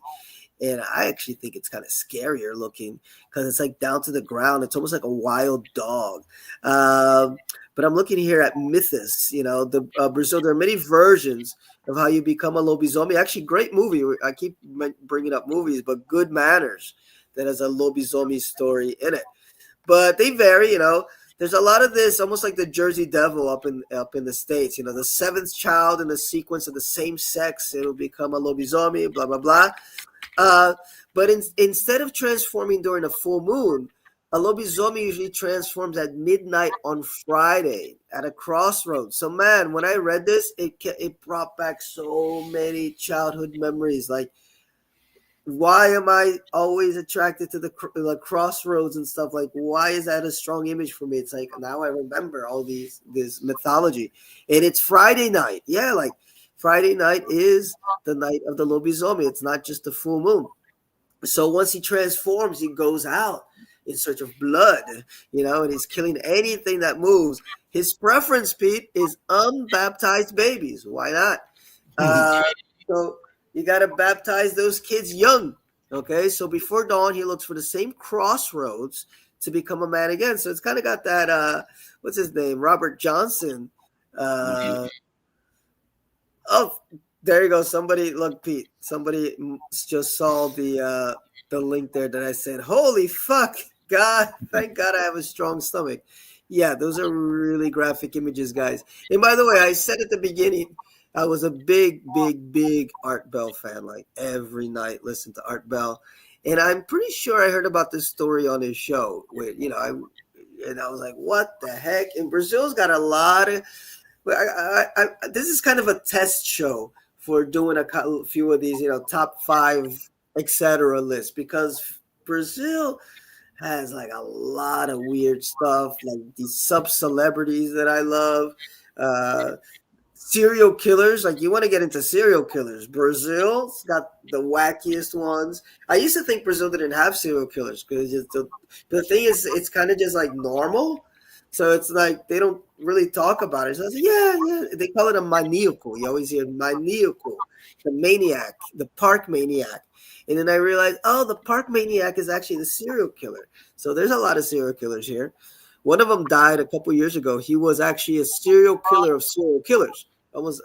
And I actually think it's kind of scarier looking because it's like down to the ground. It's almost like a wild dog. But I'm looking here at Mythos, the Brazil. There are many versions of how you become a lobisomi. Actually, great movie. I keep bringing up movies, but Good Manners that has a lobisomi story in it. But they vary, There's a lot of this, almost like the Jersey Devil up in the States. The seventh child in the sequence of the same sex, it'll become a lobisomi, blah, blah, blah. But instead of transforming during a full moon, a lobisomi usually transforms at midnight on Friday at a crossroads. So, man, when I read this, it brought back so many childhood memories. Like, why am I always attracted to the crossroads and stuff? Like, why is that a strong image for me? It's like now I remember all this mythology, and it's Friday night. Yeah, like Friday night is the night of the lobisomi. It's not just the full moon. So once he transforms, he goes out in search of blood, and he's killing anything that moves. His preference, Pete, is unbaptized babies. Why not? So you got to baptize those kids young. Okay, so before dawn, he looks for the same crossroads to become a man again. So it's kind of got that, what's his name? Robert Johnson. Oh, there you go. Somebody, look, Pete, somebody just saw the link there that I said, holy fuck. God, thank God I have a strong stomach. Yeah, those are really graphic images, guys. And by the way, I said at the beginning, I was a big, big, big Art Bell fan. Like every night, listen to Art Bell, and I'm pretty sure I heard about this story on his show. Where and I was like, what the heck? And Brazil's got a lot of. Well, this is kind of a test show for doing a few of these, top five, etc. lists because Brazil has like a lot of weird stuff, like these sub celebrities that I love. Uh, Serial killers, like you want to get into serial killers. Brazil's got the wackiest ones. I used to think Brazil didn't have serial killers because the thing is, it's kind of just like normal. So it's like they don't really talk about it. So I was like, yeah, yeah. They call it a maníaco. You always hear maníaco, the maniac, the park maniac. And then I realized, oh, the park maniac is actually the serial killer. So there's a lot of serial killers here. One of them died a couple years ago. He was actually a serial killer of serial killers. Almost,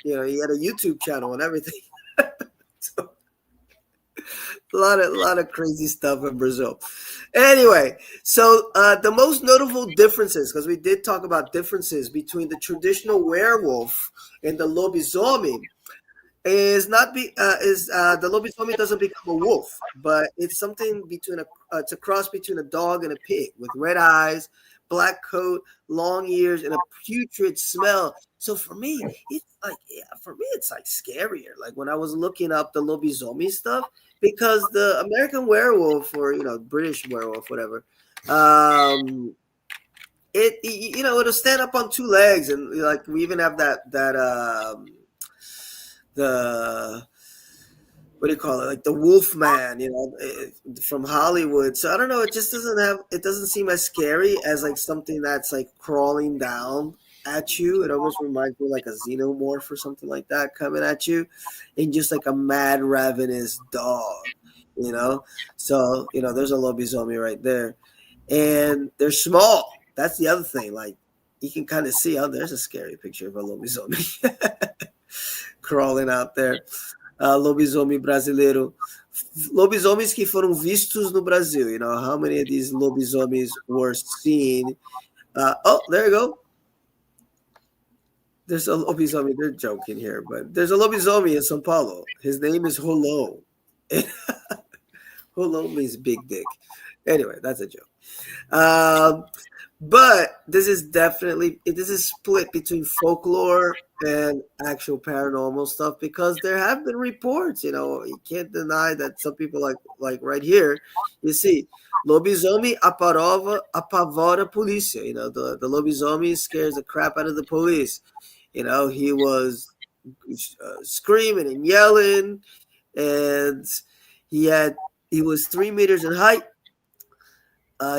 he had a YouTube channel and everything. So, a lot of crazy stuff in Brazil. Anyway, so the most notable differences, because we did talk about differences between the traditional werewolf and the lobisomem, is not be is the lobisomem doesn't become a wolf, but it's something between it's a cross between a dog and a pig with red eyes, black coat, long ears, and a putrid smell. So for me it's like scarier. Like when I was looking up the lobisomem stuff, because the American werewolf or British werewolf, whatever, it'll stand up on two legs, and like we even have the what do you call it, like the wolf man, from Hollywood. So I don't know, it doesn't seem as scary as like something that's like crawling down at you. It almost reminds me of like a xenomorph or something like that coming at you, and just like a mad ravenous dog, you know so there's a lobisomem right there, and they're small. That's the other thing, like you can kind of see, oh, there's a scary picture of a lobisomem crawling out there. Lobisomem brasileiro. Lobisomens que foram vistos no Brasil. How many of these lobisomens were seen? Oh, there you go. There's a lobisomem. They're joking here, but there's a lobisomem in São Paulo. His name is Rolão. Rolão means big dick. Anyway, that's a joke. But this is split between folklore and actual paranormal stuff, because there have been reports. You can't deny that some people, like right here, you see, lobisomem apavora polícia. The lobisomem scares the crap out of the police. He was screaming and yelling, and he was 3 meters in height.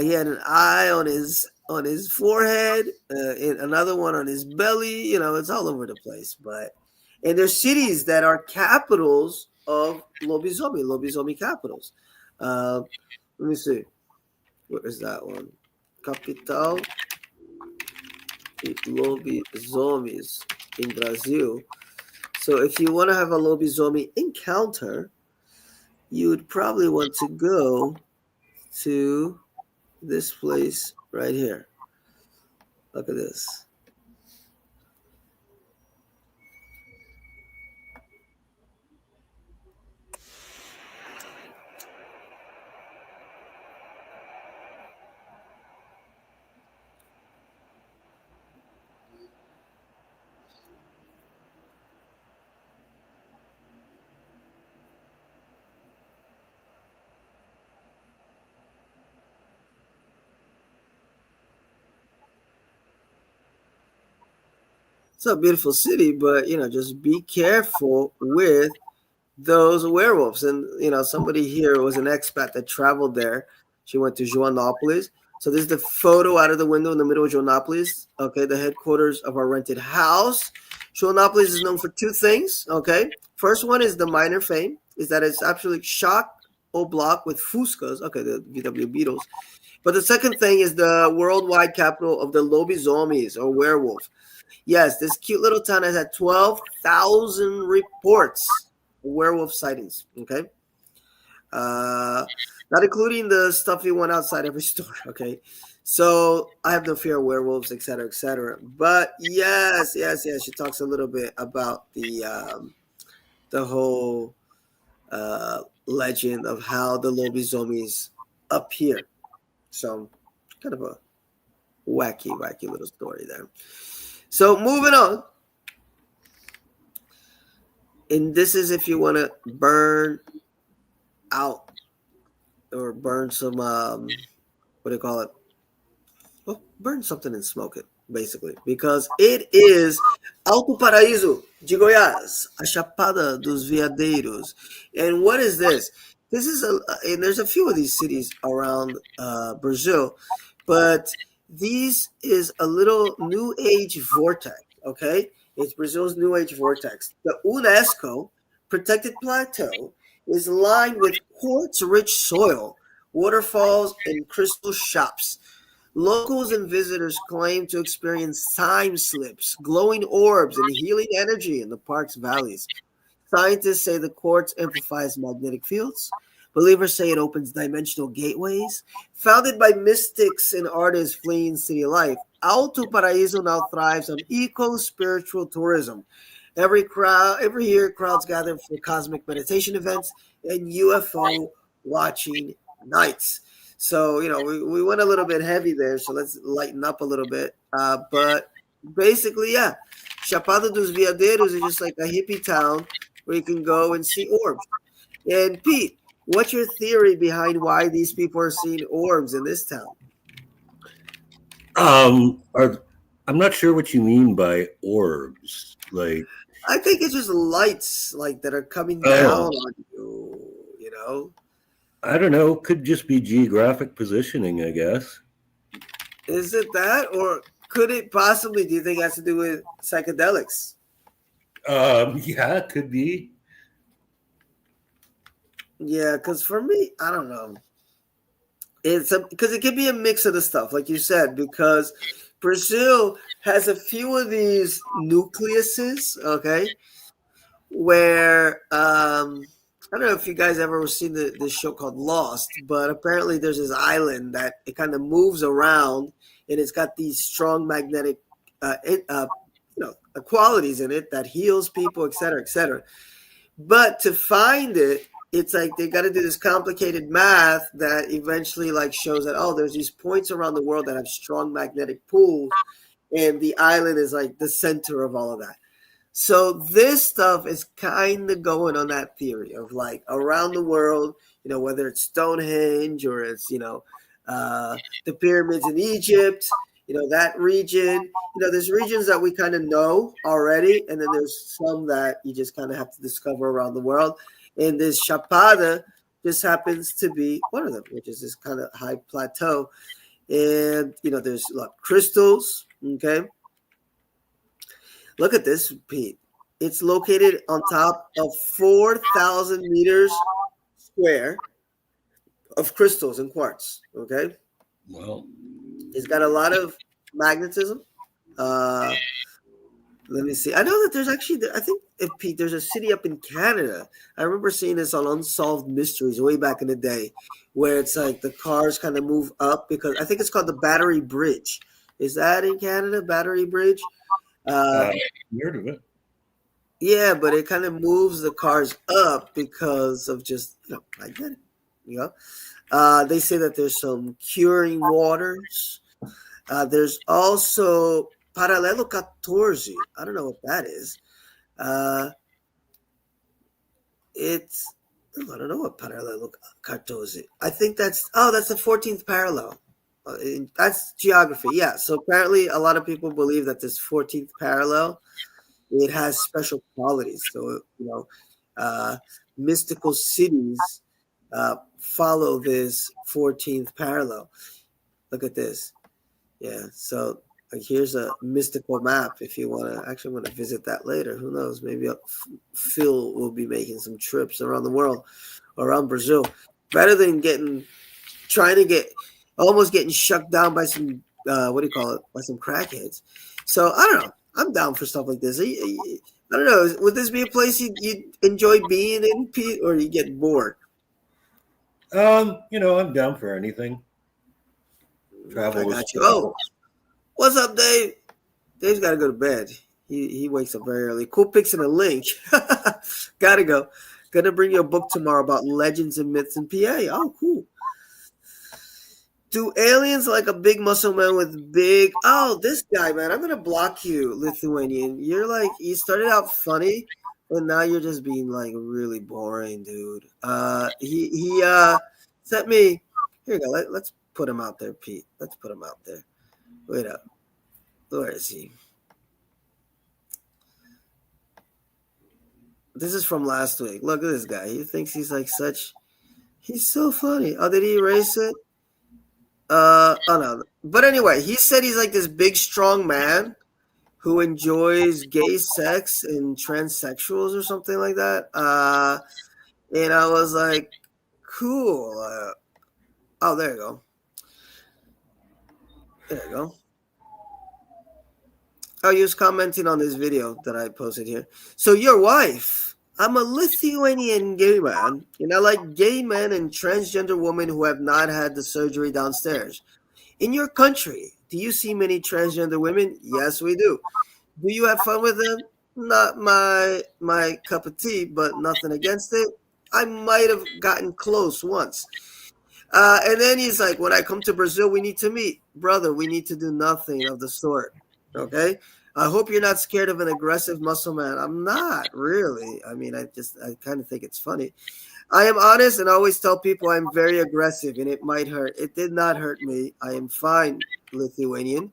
He had an eye on his forehead, and another one on his belly. It's all over the place. And there's cities that are capitals of lobisomem capitals. Let me see. What is that one? Capital lobisomes in Brazil. So if you want to have a lobisomem encounter, you would probably want to go to this place right here. Look at this. It's a beautiful city, but just be careful with those werewolves. And somebody here was an expat that traveled there. She went to Joanópolis. So this is the photo out of the window in the middle of Joanópolis. Okay, the headquarters of our rented house. Joanópolis is known for two things. Okay, first one is the minor fame, is that it's absolutely chock au block with Fuscas. Okay, the VW Beetles. But the second thing is the worldwide capital of the lobisomes or werewolf. Yes, this cute little town has had 12,000 reports of werewolf sightings. Okay. not including the stuff you want outside every store. Okay, so I have no fear of werewolves, etc., etc. But yes, yes, yes, she talks a little bit about the whole legend of how the lobisomis appear. So kind of a wacky, wacky little story there. So moving on, and this is if you want to burn out or burn some what do you call it? Well, burn something and smoke it, basically, because it is Alto Paraíso de Goiás, a Chapada dos Veadeiros. And what is this? This is and there's a few of these cities around Brazil, but these is a little new age vortex. Okay, it's Brazil's new age vortex. The UNESCO protected plateau is lined with quartz-rich soil, waterfalls, and crystal shops. Locals and visitors claim to experience time slips, glowing orbs, and healing energy in the park's valleys. Scientists say the quartz amplifies magnetic fields. Believers say it opens dimensional gateways. Founded by mystics and artists fleeing city life, Alto Paraíso now thrives on eco-spiritual tourism. Every year, crowds gather for cosmic meditation events and UFO watching nights. So, we went a little bit heavy there, so let's lighten up a little bit. But basically, yeah, Chapada dos Veadeiros is just like a hippie town where you can go and see orbs. And Pete, what's your theory behind why these people are seeing orbs in this town? I'm not sure what you mean by orbs. Like, I think it's just lights like that are coming oh, down on you, you know? I don't know. Could just be geographic positioning, I guess. Is it that? Or could it possibly, do you think it has to do with psychedelics? Yeah, it could be. Yeah, because for me, I don't know. Because it could be a mix of the stuff, like you said, because Brazil has a few of these nucleuses, okay, where I don't know if you guys ever seen this show called Lost, but apparently there's this island that it kind of moves around, and it's got these strong magnetic, qualities in it that heals people, et cetera, et cetera. But to find it, it's like they got to do this complicated math that eventually like shows that, oh, there's these points around the world that have strong magnetic pools, and the island is like the center of all of that. So this stuff is kind of going on that theory of like around the world, whether it's Stonehenge or it's, the pyramids in Egypt, that region. There's regions that we kind of know already, and then there's some that you just kind of have to discover around the world. And this Chapada just happens to be one of them, which is this kind of high plateau. And, there's a lot of crystals, okay? Look at this, Pete. It's located on top of 4,000 meters square of crystals and quartz, okay? Well, It's got a lot of magnetism. Let me see. I know that there's actually, I think, if Pete, there's a city up in Canada. I remember seeing this on Unsolved Mysteries way back in the day, where it's like the cars kind of move up because I think it's called the Battery Bridge. Is that in Canada, Battery Bridge? heard of it. Yeah, but it kind of moves the cars up because of just, I get it. They say that there's some curing waters. There's also Paralelo 14. I don't know what that is. It's, I don't know what Paralelo 14. I think that's the 14th parallel. That's geography. Yeah. So apparently a lot of people believe that this 14th parallel, it has special qualities. So, mystical cities follow this 14th parallel. Look at this. Yeah. So here's a mystical map. If you want to visit that later, who knows? Maybe Phil will be making some trips around the world, around Brazil, rather than almost getting shut down by some by some crackheads. So I don't know. I'm down for stuff like this. I don't know. Would this be a place you'd enjoy being in, Pete, or you get bored? I'm down for anything. I Travel is got you. Oh, travel. what's up, Dave? Dave's got to go to bed. He wakes up very early. Cool pics and a link. Gotta go. Gonna bring you a book tomorrow about legends and myths in PA. Oh, cool. Do aliens like a big muscle man with big? Oh, this guy, man. I'm gonna block you, Lithuanian. You're like you started out funny, and now you're just being like really boring, dude. He sent me. Here you go. Let's put him out there, Pete. Let's put him out there. Wait up. Where is he? This is from last week. Look at this guy. He thinks he's like such. He's so funny. Oh, did he erase it? Oh no. But anyway, he said he's like this big, strong man who enjoys gay sex and transsexuals or something like that. And I was like, cool. Oh, there you go. There you go. Oh, you was commenting on this video that I posted here. So your wife, I'm a Lithuanian gay man, and I like gay men and transgender women who have not had the surgery downstairs. In your country, do you see many transgender women? Yes, we do. Do you have fun with them? Not my cup of tea, but nothing against it. I might have gotten close once. And then he's like, when I come to Brazil, we need to meet. Brother, we need to do nothing of the sort. Okay? I hope you're not scared of an aggressive muscle man. I'm not really. I mean, I kind of think it's funny. I am honest and always tell people I'm very aggressive and it might hurt. It did not hurt me. I am fine, Lithuanian.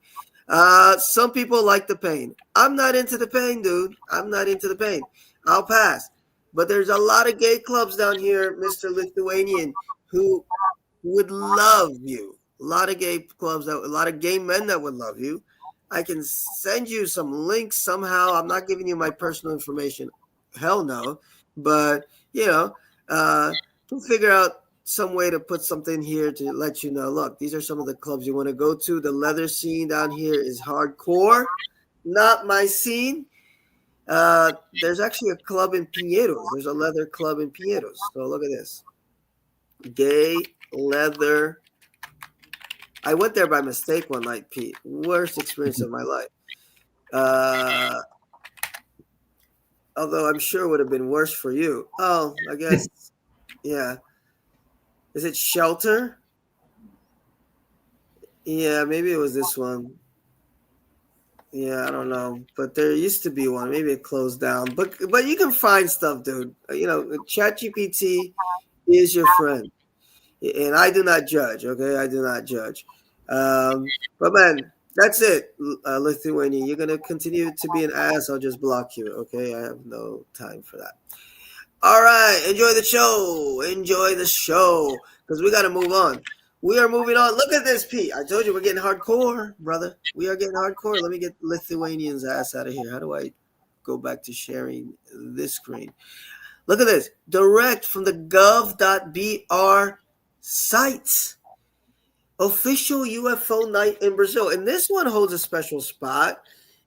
Some people like the pain. I'm not into the pain, dude. I'm not into the pain. I'll pass. But there's a lot of gay clubs down here, Mr. Lithuanian, who would love you. A lot of gay clubs, a lot of gay men that would love you. I can send you some links somehow. I'm not giving you my personal information. Hell no. But, we'll figure out some way to put something here to let you know, look, these are some of the clubs you want to go to. The leather scene down here is hardcore. Not my scene. There's actually a club in Pinheiros. There's a leather club in Pinheiros. So look at this. Gay leather. I went there by mistake one night, Pete. Worst experience of my life. Although I'm sure it would have been worse for you. Oh, I guess, yeah. Is it Shelter? Yeah, maybe it was this one. Yeah, I don't know. But there used to be one. Maybe it closed down. But you can find stuff, dude. ChatGPT is your friend. And I do not judge, okay? I do not judge. But man, that's it, Lithuania. You're gonna continue to be an ass. I'll just block you, okay? I have no time for that. All right, enjoy the show. Enjoy the show, because we got to move on. We are moving on. Look at this, Pete. I told you we're getting hardcore, brother. We are getting hardcore. Let me get Lithuanian's ass out of here. How do I go back to sharing this screen? Look at this. Direct from the gov.br site. Official UFO night in Brazil. And this one holds a special spot.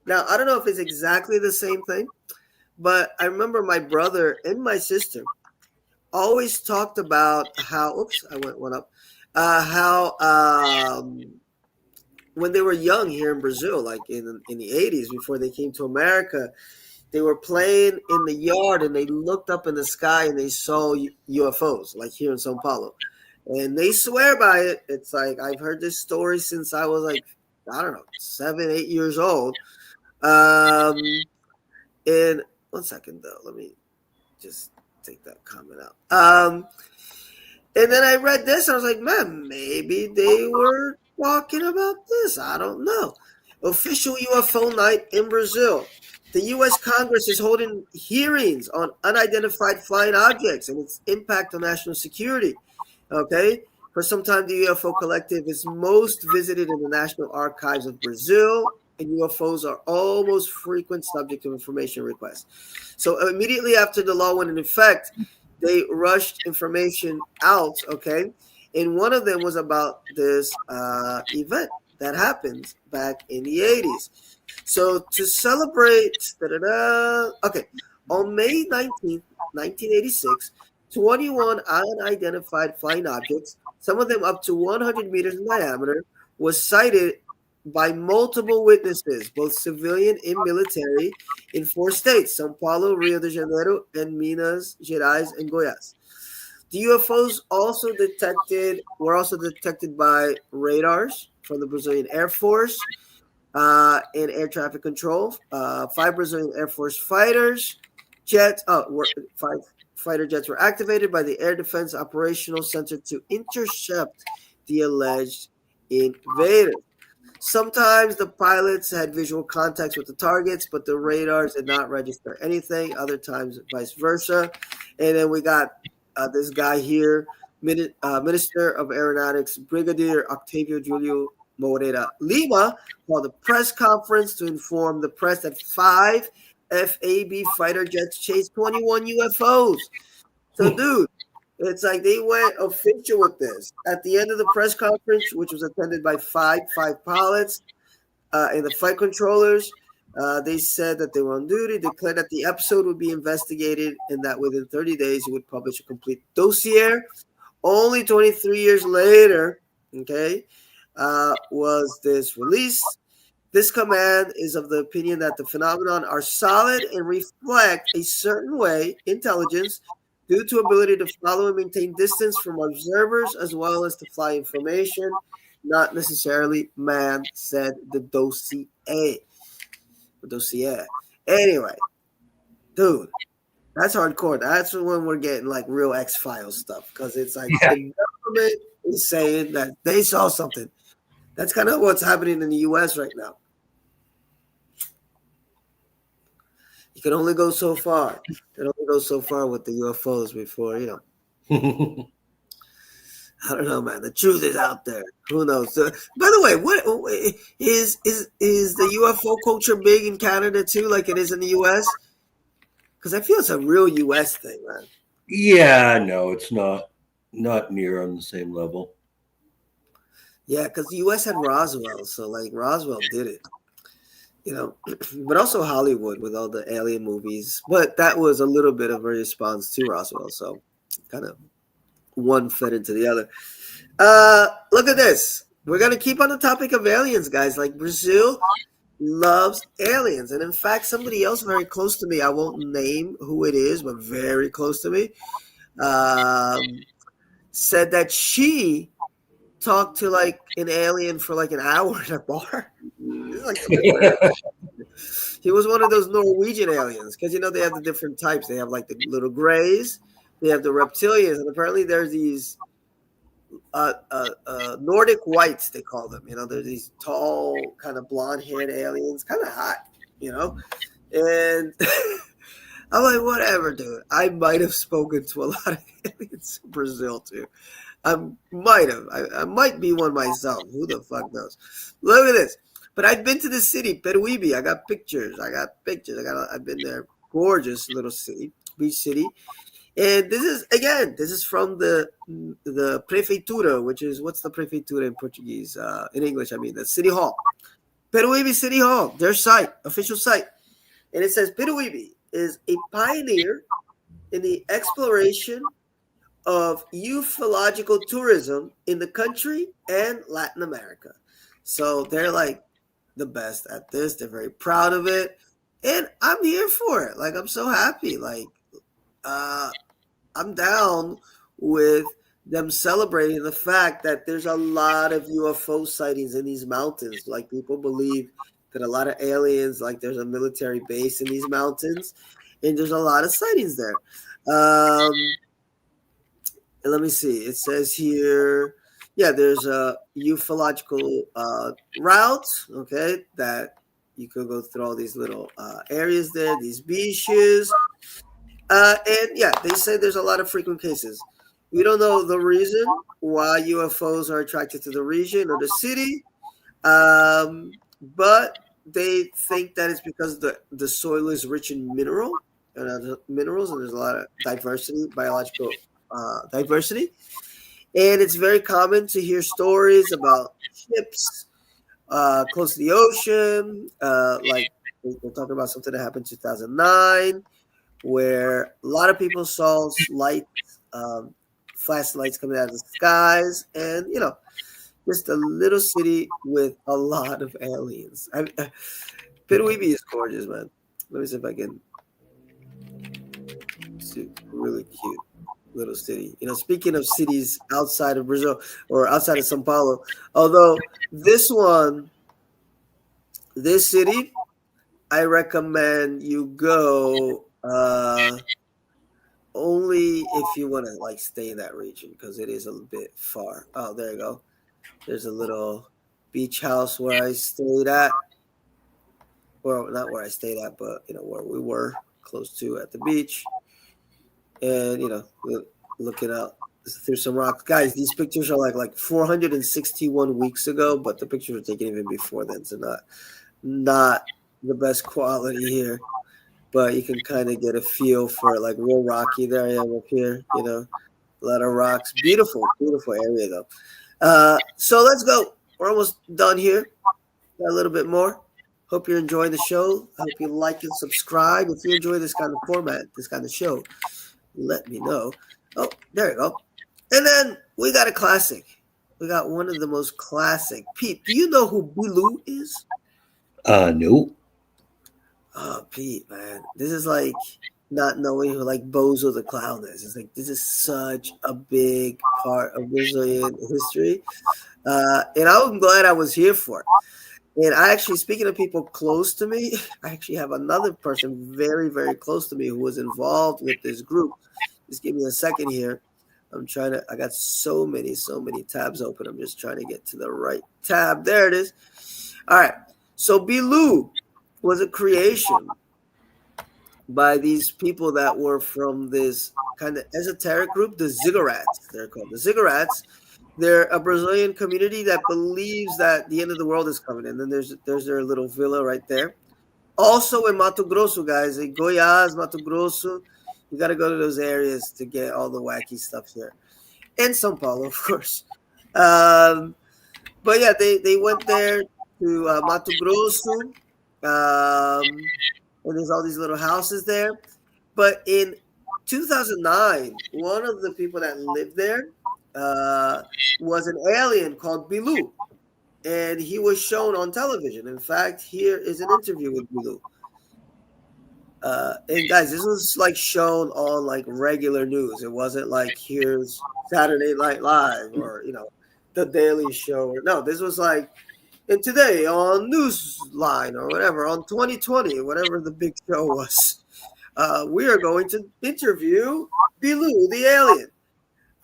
Now, I don't know if it's exactly the same thing, but I remember my brother and my sister always talked about how, oops, I went one up, how when they were young here in Brazil, like in the 80s, before they came to America, they were playing in the yard and they looked up in the sky and they saw UFOs, like here in Sao Paulo. And they swear by it. It's like I've heard this story since I was like, I don't know, 7, 8 years old. And one second though, let me just take that comment out. And then I read this, and I was like, man, maybe they were talking about this. I don't know. Official UFO night in Brazil. The U.S. Congress is holding hearings on unidentified flying objects and its impact on national security. Okay? For some time, the UFO Collective is most visited in the National Archives of Brazil, and UFOs are almost frequent subject of information requests. So immediately after the law went in effect, they rushed information out, okay? And one of them was about this event that happened back in the 80s. So to celebrate, okay, on May 19th, 1986, 21 unidentified flying objects, some of them up to 100 meters in diameter, was sighted by multiple witnesses, both civilian and military, in four states: Sao Paulo, Rio de Janeiro, and Minas Gerais and Goiás. The UFOs were also detected by radars from the Brazilian Air Force and air traffic control. Five Brazilian Air Force five fighter jets were activated by the Air Defense Operational Center to intercept the alleged invaders. Sometimes the pilots had visual contacts with the targets, but the radars did not register anything. Other times, vice versa. And then we got this guy here, Minister of Aeronautics, Brigadier Octavio Julio Moreira Lima, called a press conference to inform the press that five FAB fighter jets chased 21 UFOs. So, dude, it's like they went official with this. At the end of the press conference, which was attended by five pilots and the flight controllers, they said that they were on duty, declared that the episode would be investigated, and that within 30 days he would publish a complete dossier. Only 23 years later, okay, was this released. This command is of the opinion that the phenomenon are solid and reflect a certain way intelligence due to ability to follow and maintain distance from observers as well as to fly information, not necessarily man, said the dossier. Anyway, dude, that's hardcore. That's when we're getting like real X-Files stuff because it's like Yeah. the government is saying that they saw something. That's kind of what's happening in the U.S. right now. You can only go so far. You can only go so far with the UFOs before, I don't know, man. The truth is out there. Who knows? By the way, what is the UFO culture big in Canada too, like it is in the U.S.? Because I feel it's a real U.S. thing, man. Yeah, no, it's not near on the same level. Yeah, because the U.S. had Roswell, so like Roswell did it. But also Hollywood with all the alien movies. But that was a little bit of a response to Roswell, so kind of one fed into the other. Look at this. We're gonna keep on the topic of aliens, guys. Like Brazil loves aliens, and in fact, somebody else very close to me. I won't name who it is, but very close to me, said that she talked to like an alien for like an hour in a bar. This is like the weirdest. He was one of those Norwegian aliens because they have the different types. They have like the little grays, they have the reptilians, and apparently there's these Nordic whites, they call them. They're these tall, kind of blonde-haired aliens, kind of hot, And I'm like, whatever, dude. I might have spoken to a lot of aliens in Brazil too. I might have. I might be one myself. Who the fuck knows? Look at this. But I've been to the city, Peruíbe. I got pictures. I've been there. Gorgeous little city, beach city. And this is from the prefeitura, which is, what's the prefeitura in Portuguese? In English, I mean, the city hall. Peruíbe City Hall, their site, official site. And it says Peruíbe is a pioneer in the exploration of ufological tourism in the country and Latin America. So they're like the best at this. They're very proud of it. And I'm here for it. Like, I'm so happy. Like, I'm down with them celebrating the fact that there's a lot of UFO sightings in these mountains. Like, people believe that a lot of aliens, like there's a military base in these mountains, and there's a lot of sightings there. And let me see. It says here, yeah, there's a ufological route, okay, that you could go through all these little areas there, these beaches. And yeah, they say there's a lot of frequent cases. We don't know the reason why UFOs are attracted to the region or the city, but they think that it's because the soil is rich in minerals, and there's a lot of diversity, biological diversity. And it's very common to hear stories about ships close to the ocean. Like we're talking about something that happened in 2009, where a lot of people saw lights flashlights coming out of the skies, and just a little city with a lot of aliens. Peruibe is gorgeous, man. Let me see if I can see. Really cute little city. Speaking of cities outside of Brazil or outside of Sao Paulo, although this city, I recommend you go only if you want to like stay in that region because it is a bit far. Oh, there you go. There's a little beach house where I stayed at. Well, not where I stayed at, but where we were close to at the beach, and looking out through some rocks. Guys, these pictures are like 461 weeks ago, but the pictures were taken even before then, so not the best quality here. But you can kind of get a feel for like real rocky. There I am up here, a lot of rocks. Beautiful, beautiful area though. So let's go. We're almost done here. Got a little bit more. Hope you're enjoying the show. I hope you like and subscribe. If you enjoy this kind of format, this kind of show, let me know. Oh, there you go. And then we got a classic. We got one of the most classic. Pete, do you know who Bilu is? No. Oh, Pete, man. This is like not knowing who like Bozo the Clown is. It's like this is such a big part of Brazilian history. And I'm glad I was here for it. And I actually, speaking of people close to me, I actually have another person very, very close to me who was involved with this group. Just give me a second here. I got so many tabs open. I'm just trying to get to the right tab. There it is. All right. So Bilu was a creation by these people that were from this kind of esoteric group, the Ziggurats. They're called the Ziggurats. They're a Brazilian community that believes that the end of the world is coming. And then there's their little villa right there. Also in Mato Grosso, guys, in Goiás, Mato Grosso, you got to go to those areas to get all the wacky stuff here. And São Paulo, of course. But yeah, they went there to Mato Grosso. And there's all these little houses there. But in 2009, one of the people that lived there was an alien called Bilu. And he was shown on television. In fact, here is an interview with Bilu. And guys, this was like shown on like regular news. It wasn't like here's Saturday Night Live or The Daily Show. No, this was like and today on Newsline or whatever on 2020, whatever the big show was. We are going to interview Bilu, the alien.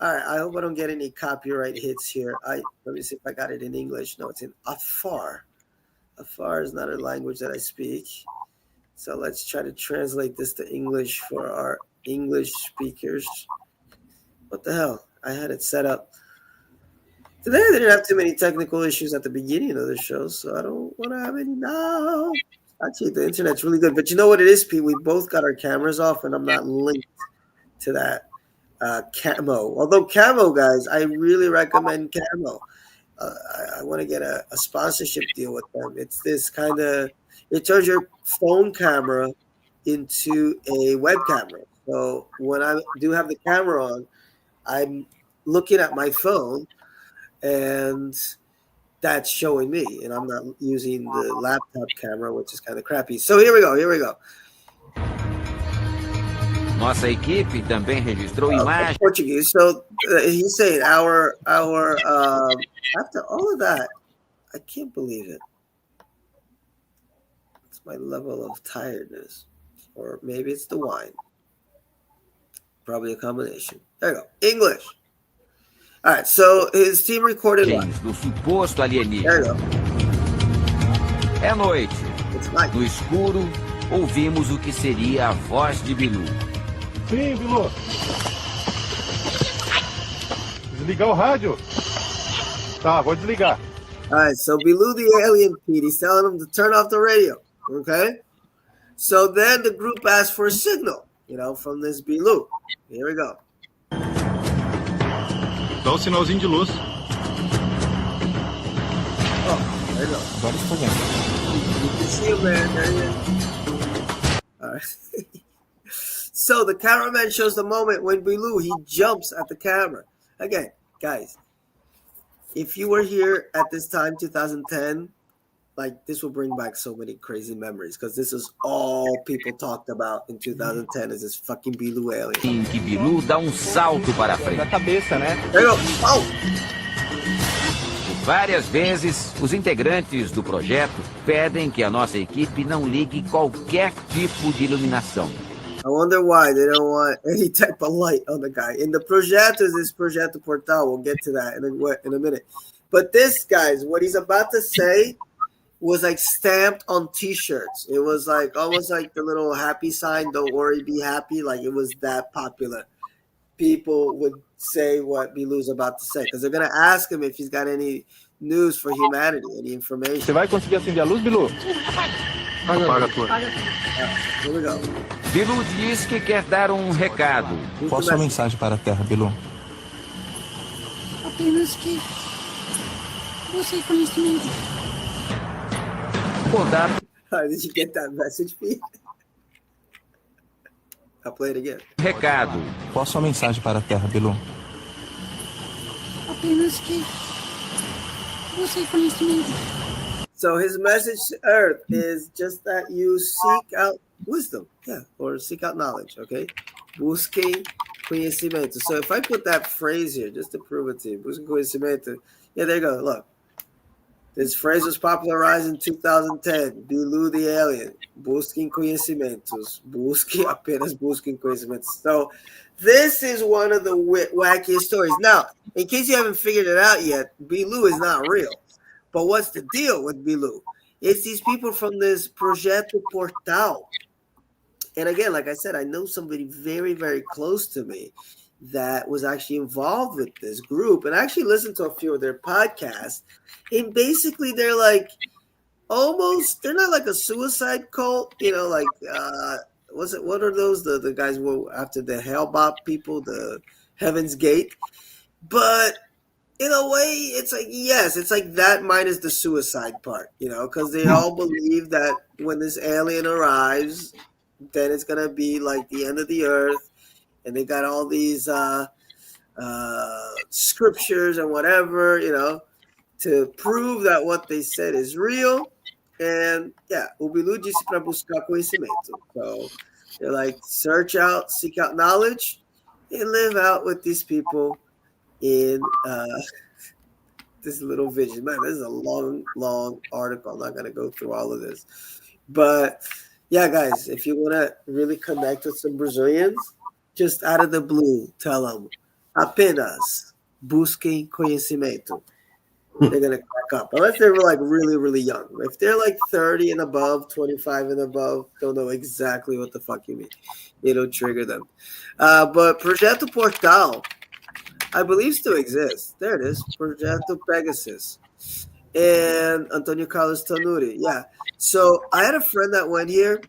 All right, I hope I don't get any copyright hits here. Let me see if I got it in English. No, it's in Afar. Afar is not a language that I speak. So let's try to translate this to English for our English speakers. What the hell? I had it set up. Today I didn't have too many technical issues at the beginning of the show, so I don't want to have any now. Actually, the internet's really good. But you know what it is, Pete? We both got our cameras off, and I'm not linked to that Camo. Although Camo, guys, I really recommend Camo. I want to get a sponsorship deal with them. It's this kind of – it turns your phone camera into a web camera. So when I do have the camera on, I'm looking at my phone, and that's showing me. And I'm not using the laptop camera, which is kind of crappy. So here we go. Nossa equipe também registrou imagens. Portuguese. So he's saying our after all of that, I can't believe it. It's my level of tiredness, or maybe it's the wine. Probably a combination. There you go. English. All right. So his team recorded what? Do suposto alienígena. There you go. É noite. It's night. No escuro, ouvimos o que seria a voz de Bilu. Sim, Bilu. Desligar o rádio? Tá, vou desligar. All right, so Bilu the alien, Pete, he's telling him to turn off the radio, okay? So then the group asked for a signal, from this Bilu. Here we go. Dá sinalzinho de luz. Oh, there you go. Agora está vendo. You can see him, man. There he is. All right. So the cameraman shows the moment when Bilou, he jumps at the camera. Again, guys, if you were here at this time, 2010, like this will bring back so many crazy memories because this is all people talked about in 2010 is this fucking Bilou alien. Em que Bilu dá salto para a frente. Da cabeça, né? There you go. Oh! Várias vezes, os integrantes do projeto pedem que a nossa equipe não ligue qualquer tipo de iluminação. I wonder why they don't want any type of light on the guy. In the Projeto is this Projeto Portal. We'll get to that in a minute. But this, guys, what he's about to say was like stamped on T-shirts. It was like almost like the little happy sign, don't worry, be happy. Like it was that popular. People would say what Bilou's about to say because they're going to ask him if he's got any news for humanity, any information. Você vai conseguir acender a luz, Bilu? Apaga a tua. Here we go. Bilu diz que quer dar recado. Qual a sua mensagem para a Terra, Bilu? Apenas que busque conhecimento. Por dar Did you get that message, Pete? I'll play it again. recado. Qual a sua mensagem para a Terra, Bilu? Apenas que busque conhecimento. So his message to Earth is just that you seek out wisdom, or seek out knowledge, okay? Busque conhecimento. So if I put that phrase here, just to prove it to you, busque conhecimento, there you go, look. This phrase was popularized in 2010. Bilou the alien. Busquem conhecimentos. Apenas busquem conhecimentos. So this is one of the wackiest stories. Now, in case you haven't figured it out yet, Bilou is not real. But what's the deal with Bilou? It's these people from this Projeto Portal. And again, like I said, I know somebody very, very close to me that was actually involved with this group and actually listened to a few of their podcasts. And basically they're like they're not like a suicide cult, like what are those the guys who were after the Hellbop people, the Heaven's Gate? But in a way, it's like, yes, it's like that minus the suicide part, because they all believe that when this alien arrives, then it's gonna be like the end of the earth. And they got all these scriptures and whatever, to prove that what they said is real. And o Bilu disse para buscar conhecimento. So they're like, seek out knowledge, and live out with these people in this little vision. Man, this is a long, long article. I'm not going to go through all of this. But yeah, guys, if you want to really connect with some Brazilians, just out of the blue, tell them, apenas busquem conhecimento. They're going to crack up. Unless they're like really, really young. If they're like 30 and above, 25 and above, they'll know exactly what the fuck you mean. It'll trigger them. But Projeto Portal, I believe, still exists. There it is. Projeto Pegasus. And Antonio Carlos Tanuri. Yeah. So I had a friend that went here,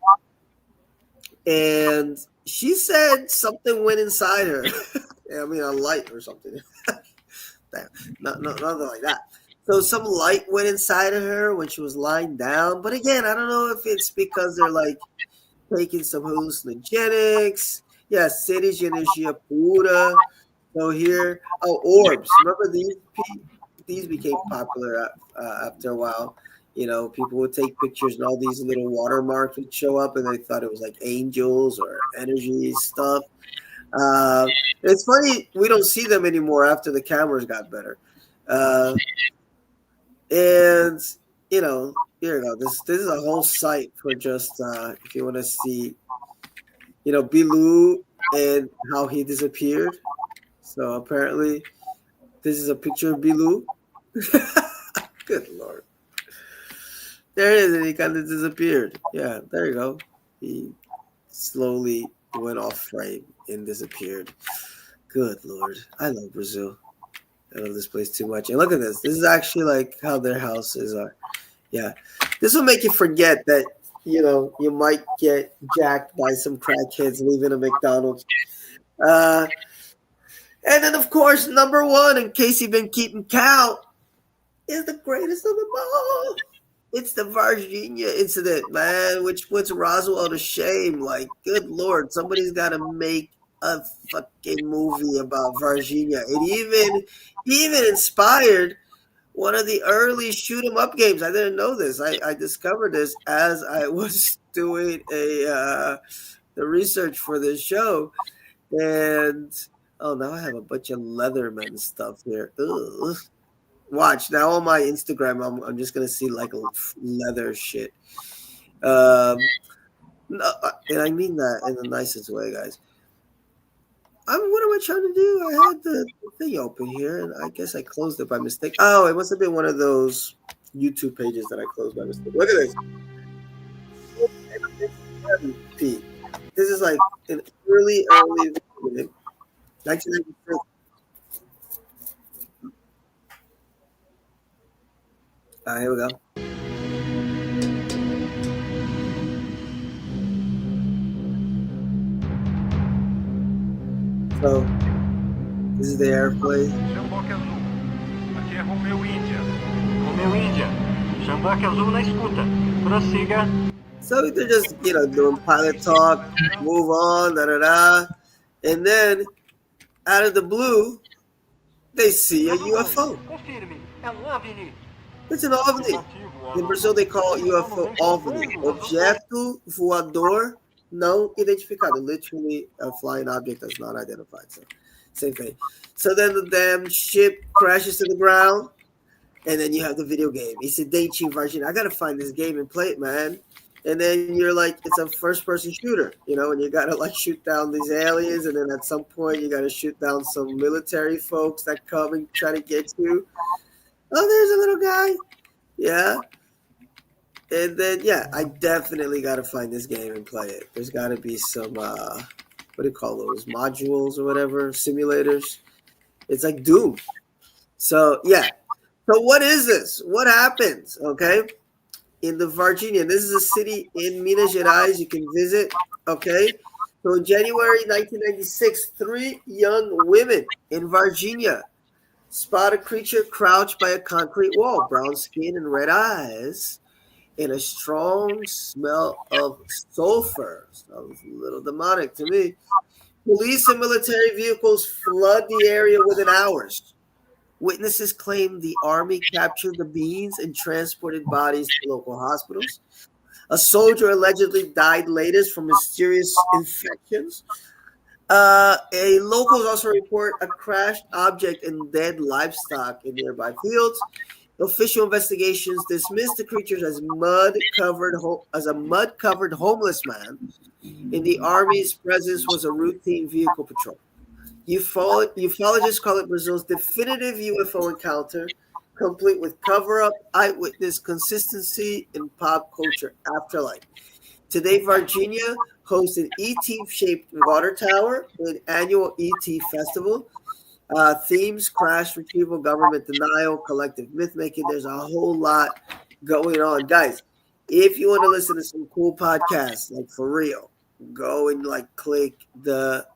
and she said something went inside her. I mean, a light or something. Nothing like that. So some light went inside of her when she was lying down. But again, I don't know if it's because they're like taking some hallucinogenics. Yeah, seres de energia pura. So here, orbs. Remember these became popular after a while. People would take pictures and all these little watermarks would show up, and they thought it was like angels or energy stuff. It's funny, we don't see them anymore after the cameras got better. And here you go. This is a whole site for just if you want to see, Bilou and how he disappeared. So apparently, this is a picture of Bilou. Good Lord. There it is, and he kind of disappeared. Yeah, there you go. He slowly went off frame and disappeared. Good Lord. I love Brazil. I love this place too much. And look at this. This is actually like how their houses are. Yeah. This will make you forget that, you might get jacked by some crackheads leaving a McDonald's. And then, of course, number one, in case you've been keeping count, is the greatest of them all. It's the Virginia incident, man, which puts Roswell to shame. Like, good Lord, somebody's got to make a fucking movie about Virginia. He even inspired one of the early shoot 'em up games. I didn't know this. I discovered this as I was doing the research for this show. And oh, now I have a bunch of Leatherman stuff here. Ugh. Watch now on my Instagram. I'm just gonna see like leather shit. No, and I mean that in the nicest way, guys. What am I trying to do? I had the thing open here, and I guess I closed it by mistake. Oh, it must have been one of those YouTube pages that I closed by mistake. Look at this, Pete. This is like an early 1996. Here we go. So, this is the airplane. Jamboque Azul. Aqui é Romeu Índia. Romeu Índia. Jamboque Azul na escuta. Prossiga. So they're just, doing pilot talk, move on, da-da-da. And then, out of the blue, they see a UFO. Confirme. É OVNI. It's an OVNI. In Brazil, they call it UFO OVNI. Objeto voador não identificado. Literally, a flying object that's not identified. So, same thing. So then the damn ship crashes to the ground, and then you have the video game. It's a Daichi Virginia. I gotta find this game and play it, man. And then you're like, it's a first-person shooter, and you gotta like shoot down these aliens, and then at some point you gotta shoot down some military folks that come and try to get you. Oh, there's a little guy. Yeah. And then, yeah, I definitely got to find this game and play it. There's got to be some, what do you call those, modules or whatever, simulators. It's like Doom. So, yeah. So what is this? What happens, okay, in the Virginia? This is a city in Minas Gerais you can visit, okay? So in January 1996, 3 young women in Virginia spot a creature crouched by a concrete wall, brown skin and red eyes, and a strong smell of sulfur. Sounds a little demonic to me. Police and military vehicles flood the area within hours. Witnesses claim the army captured the beings and transported bodies to local hospitals. A soldier allegedly died later from mysterious infections. Locals also report a crashed object and dead livestock in nearby fields. Official investigations dismissed the creatures as a mud-covered homeless man, and the army's presence was a routine vehicle patrol. Ufologists call it Brazil's definitive UFO encounter, complete with cover-up, eyewitness consistency, and pop culture afterlife. Today, Virginia hosts an ET-shaped water tower, an annual ET festival. Themes: crash retrieval, government denial, collective myth-making. There's a whole lot going on. Guys, if you want to listen to some cool podcasts, like for real, go and like click the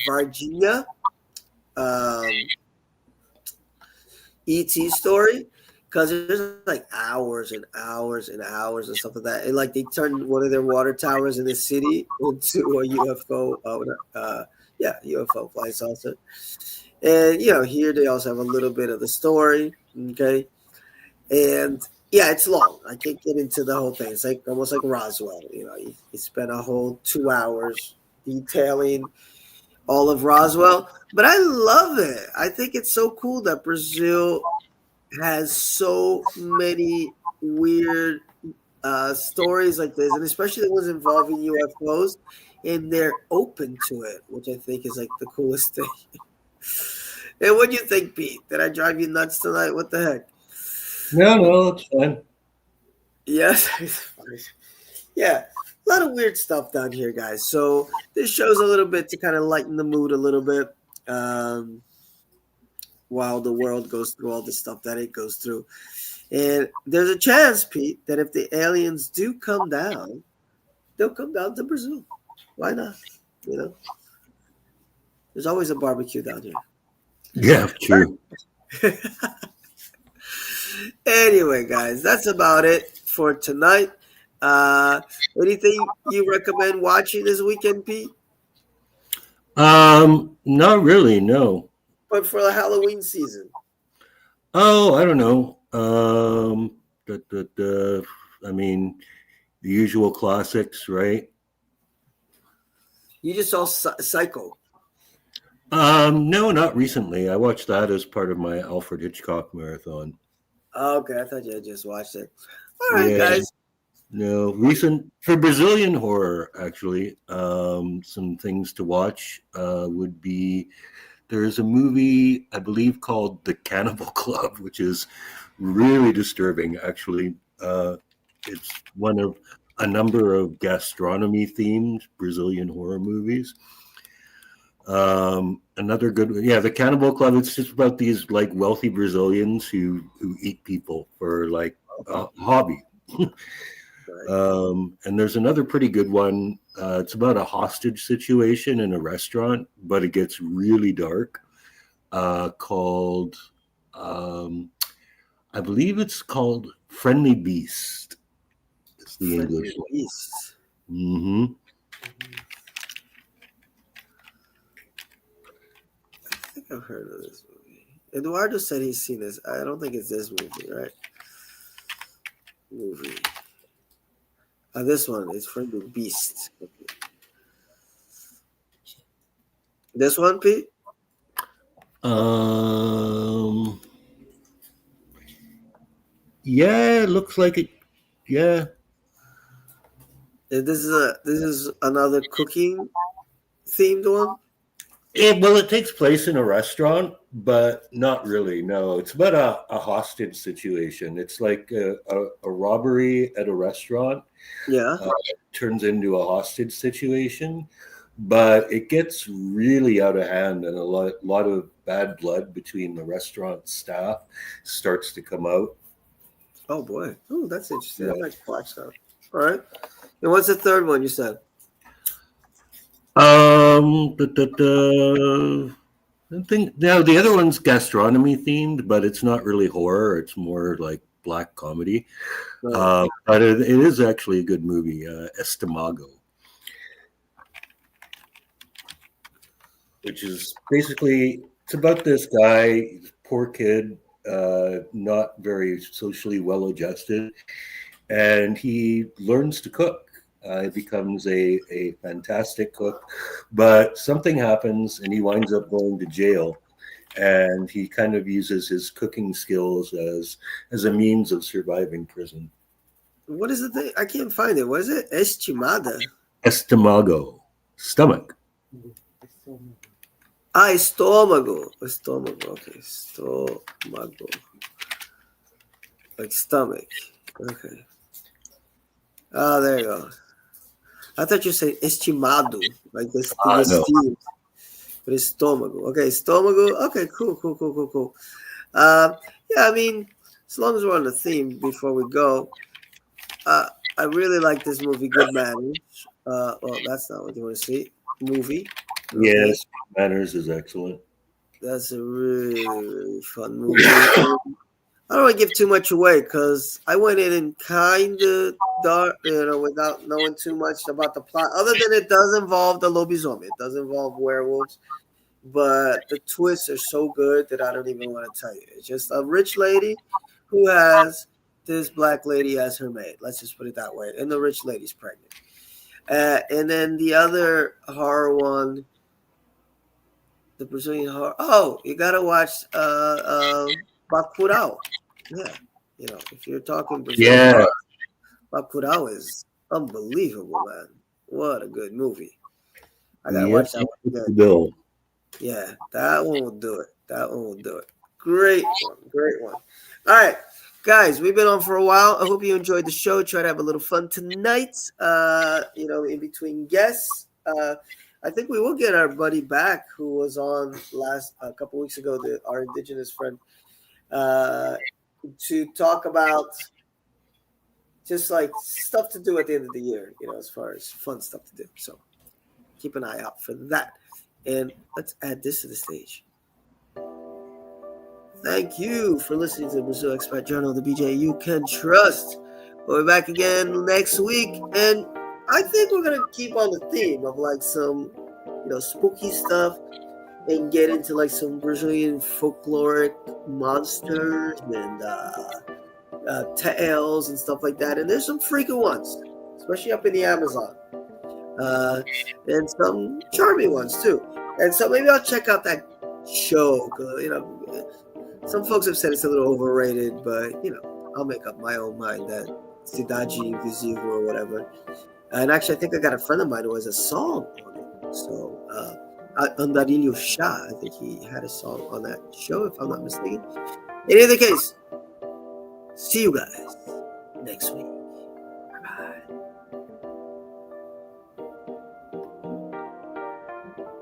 Virginia ET story, because there's like hours and hours and hours and stuff like that. And like they turned one of their water towers in the city into a UFO, UFO flying saucer. And here they also have a little bit of the story, okay? And yeah, it's long. I can't get into the whole thing. It's like almost like Roswell. You spend a whole 2 hours detailing all of Roswell, but I love it. I think it's so cool that Brazil has so many weird stories like this, and especially the ones involving UFOs, and they're open to it, which I think is like the coolest thing. And what do you think, Pete? Did I drive you nuts tonight? What the heck? No, it's fine. Yes. Yeah. A lot of weird stuff down here, guys. So this shows a little bit to kind of lighten the mood a little bit while the world goes through all the stuff that it goes through. And there's a chance, Pete, that if the aliens do come down, they'll come down to Brazil. Why not? There's always a barbecue down here. Yeah, true. Anyway, guys, that's about it. for tonight. Anything you recommend watching this weekend, Pete? Not really, no. But for the Halloween season, Oh, I don't know. I mean, the usual classics, right? you just saw Psycho. No, not recently. I watched that as part of my Alfred Hitchcock marathon. Okay, I thought you had just watched it. All right, Yeah, guys. no, recent for Brazilian horror, actually. Some things to watch would be there's a movie I believe called The Cannibal Club, which is really disturbing. Actually, it's one of a number of gastronomy themed Brazilian horror movies. Another good one, yeah, The Cannibal Club. It's just about these like wealthy Brazilians who eat people for like a hobby. And there's another pretty good one. It's about a hostage situation in a restaurant, but it gets really dark. Called, I believe it's called Friendly Beast. It's the English one. Beast. Mm-hmm. I think I've heard of this movie. Eduardo said he's seen this. I don't think it's this movie, right? Movie. This one is Friendly Beast. Okay. This one, Pete? Yeah, it looks like it. Yeah. This is another cooking themed one. Well, it takes place in a restaurant, but not really. No, it's about a hostage situation. It's like a robbery at a restaurant. Yeah. Turns into a hostage situation, but it gets really out of hand, and a lot of bad blood between the restaurant staff starts to come out. Oh boy. Oh, that's interesting. Yeah. I like Black Star. All right. And what's the third one you said? I think now the other one's gastronomy themed, but it's not really horror. It's more like black comedy. But it is actually a good movie, Estamago, which is basically it's about this guy, poor kid, not very socially well adjusted, and he learns to cook. He becomes a fantastic cook, but something happens and he winds up going to jail. And he kind of uses his cooking skills as a means of surviving prison. What is the thing? I can't find it. What is it? Estimada. Estamago, stomach. Estômago. Estômago. Okay. Estômago. Like stomach. Okay. Oh, there you go. I thought you said estimado, like this thing is No. steamed. But it's estômago. Okay, estômago. Okay, cool. Yeah, I mean, as long as we're on the theme before we go, I really like this movie, Good Manners. Well, that's not what you want to see. Movie. Okay. Yes, Manners is excellent. That's a really fun movie. I don't want to give too much away because I went in and kind of dark, without knowing too much about the plot. Other than it does involve the lobisomie, it does involve werewolves, but the twists are so good that I don't even want to tell you. It's just a rich lady who has this black lady as her maid. Let's just put it that way. And the rich lady's pregnant. And then the other horror one, the Brazilian horror. Oh, you gotta watch Bacurau. Yeah, if you're talking Brazilian horror, Bacurau is unbelievable, man. What a good movie. I gotta watch that one again. Bill. Yeah, that one will do it. Great one. All right, guys, we've been on for a while. I hope you enjoyed the show. Try to have a little fun tonight. In between guests. I think we will get our buddy back who was on a couple weeks ago, our indigenous friend, to talk about just like stuff to do at the end of the year, as far as fun stuff to do. So keep an eye out for that. And let's add this to the stage. Thank you for listening to the Brazil Expat Journal, the BJ you can trust. We'll be back again next week, and I think we're gonna keep on the theme of like some, spooky stuff, and get into like some Brazilian folkloric monsters and tales and stuff like that. And there's some freaking ones, especially up in the Amazon, and some charming ones too. And so maybe I'll check out that show. Some folks have said it's a little overrated, but I'll make up my own mind that Cidade Invisível or whatever. And actually, I think I got a friend of mine who has a song on it. So, Andarilho Chá, I think he had a song on that show, if I'm not mistaken. In either case, see you guys next week.